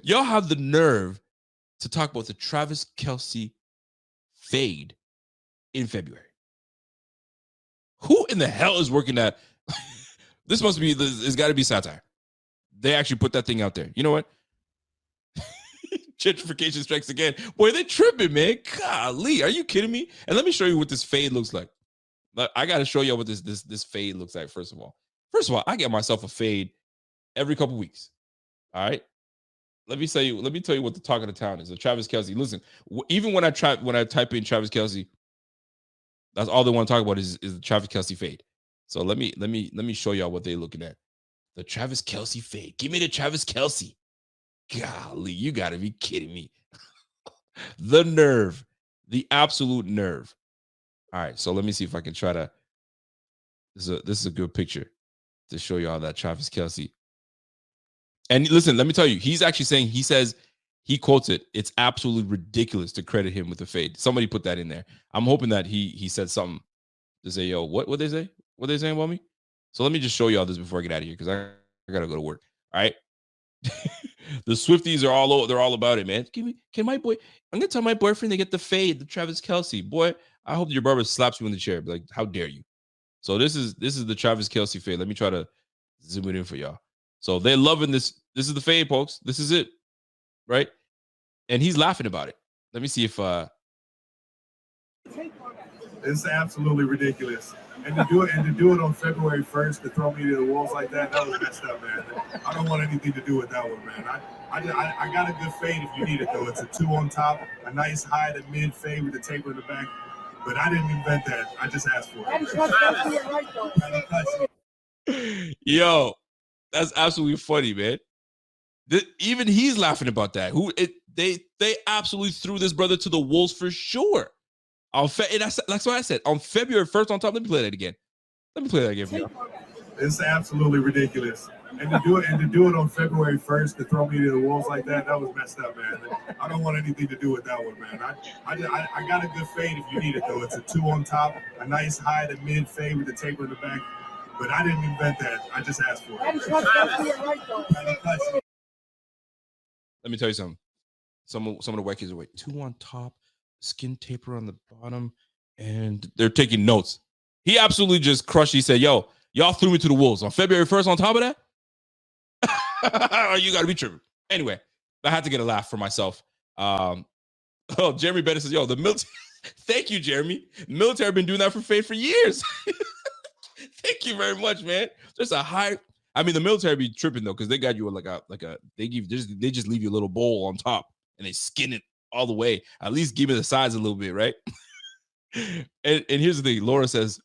Y'all have the nerve to talk about the Travis Kelce fade in February. Who in the hell is working that? This must be, it's got to be satire. They actually put that thing out there. You know what? Gentrification strikes again. Boy, they tripping, man. Golly, are you kidding me? And let me show you what this fade looks like. I got to show you what this fade looks like, first of all. First of all, I get myself a fade every couple weeks. All right? Let me tell you what the talk of the town is. The Travis Kelce. Listen, even when I type in Travis Kelce, that's all they want to talk about is the Travis Kelce fade. So let me show y'all what they're looking at. The Travis Kelce fade. Give me the Travis Kelce. Golly, you got to be kidding me. The nerve. The absolute nerve. All right, so let me see if I can try to. This is a good picture to show y'all that Travis Kelce. And listen, let me tell you, he's actually saying, he quotes it, it's absolutely ridiculous to credit him with the fade. Somebody put that in there. I'm hoping that he said something to say, yo, what they say? What they saying about me? So let me just show y'all this before I get out of here because I gotta go to work. All right. The Swifties are they're all about it, man. I'm gonna tell my boyfriend to get the fade, the Travis Kelce. Boy, I hope your barber slaps you in the chair. Be like, how dare you? So this is the Travis Kelce fade. Let me try to zoom it in for y'all. So they're loving this. This is the fade, folks. This is it, right? And he's laughing about it. Let me see if it's absolutely ridiculous. And to do it on February 1st, to throw me to the wolves like that was messed up, man. I don't want anything to do with that one, man. I got a good fade if you need it, though. It's a 2 on top, a nice high to mid fade with the taper in the back. But I didn't invent that. I just asked for it. Yo, that's absolutely funny, man. Even he's laughing about that. They absolutely threw this brother to the wolves for sure. That's what I said. On February 1st on top, let me play that again. Let me play that again for y'all. It's absolutely ridiculous. And to do it on February 1st, to throw me to the wolves like that was messed up, man. I don't want anything to do with that one, man. I got a good fade if you need it, though. It's a 2 on top, a nice high to mid fade with the taper in the back. But I didn't invent that. I just asked for it. Let me tell you something. Some of the white kids are 2 on top, skin taper on the bottom, and they're taking notes. He absolutely just crushed. He said, yo, y'all threw me to the wolves on February 1st on top of that? You got to be tripping. Anyway, I had to get a laugh for myself. Jeremy Bennett says, yo, the military. Thank you, Jeremy. The military have been doing that for fade for years. Thank you very much, man. There's a high. I mean, the military be tripping though, because they got you they just leave you a little bowl on top and they skin it all the way. At least give it the size a little bit, right? and here's the thing. Laura says,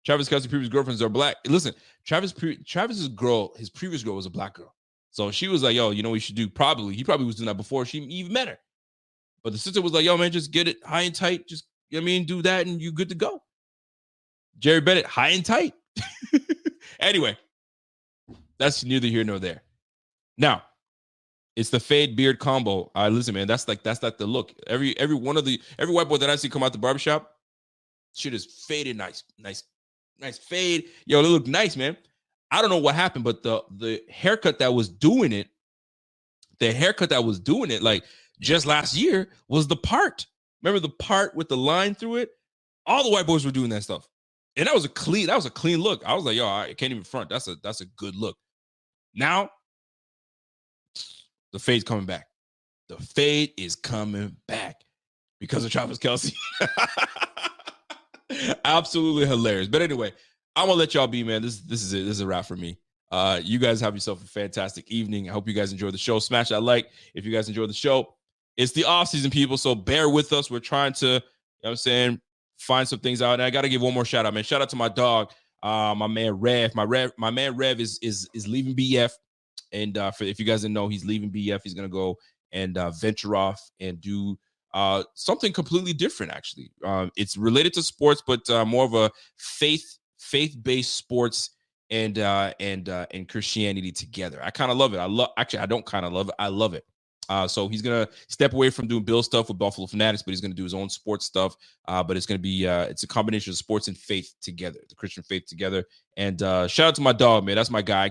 Travis Kelce's previous girlfriends are black. Listen, Travis's girl, his previous girl was a black girl. So she was like, yo, you know what we should do? He probably was doing that before she even met her. But the sister was like, yo, man, just get it high and tight. Just, you know what I mean, do that and you good to go. Jerry Bennett, high and tight. Anyway, that's neither here nor there. Now, it's the fade beard combo. Listen, man, that's like the look. Every white boy that I see come out the barbershop, shit is faded nice fade. Yo, they look nice, man. I don't know what happened, but the haircut that was doing it, like just last year was the part. Remember the part with the line through it? All the white boys were doing that stuff. And that was a clean look. I was like, yo, I can't even front. That's a good look. Now, the fade's coming back. The fade is coming back because of Travis Kelce. Absolutely hilarious. But anyway, I'm gonna let y'all be, man. This is it. This is a wrap for me. You guys have yourself a fantastic evening. I hope you guys enjoy the show. Smash that like if you guys enjoy the show. It's the off season, people, so bear with us. We're trying to, you know what I'm saying, find some things out. And I got to give one more shout out, man. Shout out to my dog, my man Rev. My man Rev is leaving BF. And if you guys didn't know, he's leaving BF. He's gonna go and venture off and do something completely different. Actually, it's related to sports, but more of a faith-based sports and Christianity together. I kind of love it. I don't kind of love it. I love it. So he's gonna step away from doing Bill stuff with Buffalo Fanatics, but he's gonna do his own sports stuff. But it's gonna be it's a combination of sports and faith together, the Christian faith together. And shout out to my dog, man. That's my guy. I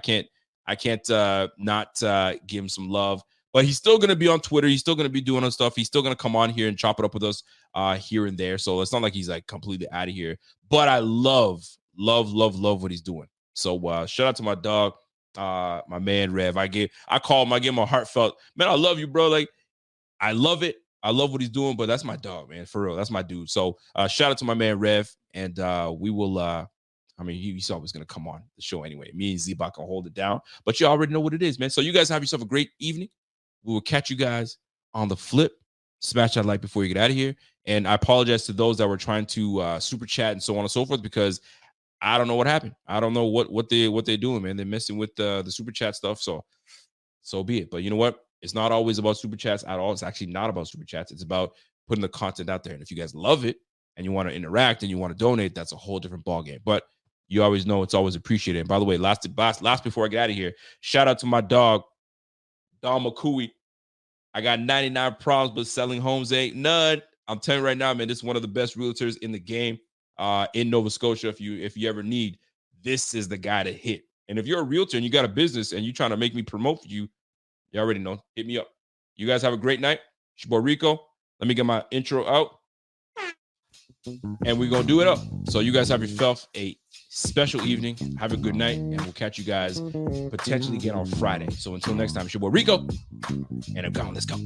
can't not give him some love. But he's still gonna be on Twitter. He's still gonna be doing his stuff. He's still gonna come on here and chop it up with us here and there. So it's not like he's like completely out of here. But I love what he's doing. So shout out to my dog. My man Rev. I gave him a heartfelt, man, I love you, bro. Like, I love it. I love what he's doing, but that's my dog, man. For real. That's my dude. So shout out to my man Rev. And we will he's always gonna come on the show anyway. Me and Z-Bot can hold it down, but you already know what it is, man. So you guys have yourself a great evening. We will catch you guys on the flip. Smash that like before you get out of here. And I apologize to those that were trying to super chat and so on and so forth, because I don't know what happened. I don't know what they're doing, man. They're messing with the super chat stuff. So be it. But you know what? It's not always about super chats at all. It's actually not about super chats. It's about putting the content out there. And if you guys love it and you want to interact and you want to donate, that's a whole different ballgame. But you always know it's always appreciated. And by the way, last before I get out of here, shout out to my dog, Don McCooey. I got 99 problems, but selling homes ain't none. I'm telling you right now, man, this is one of the best realtors in the game. In Nova Scotia, if you ever need this is the guy to hit. And if you're a realtor and you got a business and you're trying to make me promote for you, you already know, hit me up. You guys have a great night. It's your boy Rico. Let me get my intro out. And we're going to do it up. So you guys have yourself a special evening. Have a good night. And we'll catch you guys potentially again on Friday. So until next time, it's your boy Rico. And I'm gone. Let's go.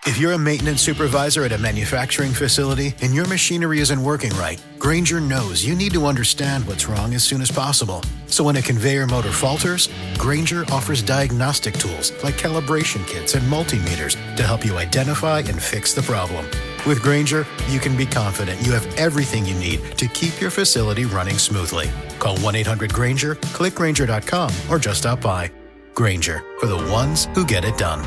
If you're a maintenance supervisor at a manufacturing facility and your machinery isn't working right, Grainger knows you need to understand what's wrong as soon as possible. So when a conveyor motor falters, Grainger offers diagnostic tools like calibration kits and multimeters to help you identify and fix the problem. With Grainger, you can be confident you have everything you need to keep your facility running smoothly. Call 1-800-GRAINGER, click Grainger.com, or just stop by. Grainger, for the ones who get it done.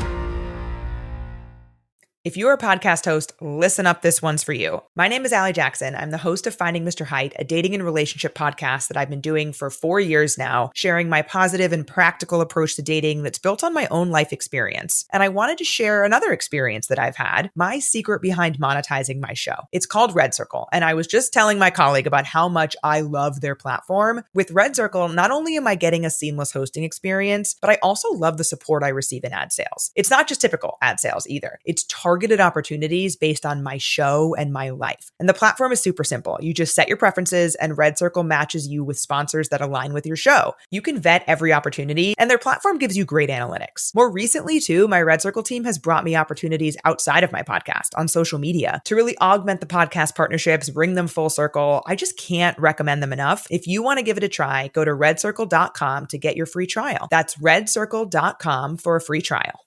If you're a podcast host, listen up, this one's for you. My name is Allie Jackson. I'm the host of Finding Mr. Height, a dating and relationship podcast that I've been doing for 4 years now, sharing my positive and practical approach to dating that's built on my own life experience. And I wanted to share another experience that I've had, my secret behind monetizing my show. It's called Red Circle, and I was just telling my colleague about how much I love their platform. With Red Circle, not only am I getting a seamless hosting experience, but I also love the support I receive in ad sales. It's not just typical ad sales either. It's targeted opportunities based on my show and my life. And the platform is super simple. You just set your preferences and Red Circle matches you with sponsors that align with your show. You can vet every opportunity and their platform gives you great analytics. More recently too, my Red Circle team has brought me opportunities outside of my podcast on social media to really augment the podcast partnerships, bring them full circle. I just can't recommend them enough. If you want to give it a try, go to redcircle.com to get your free trial. That's redcircle.com for a free trial.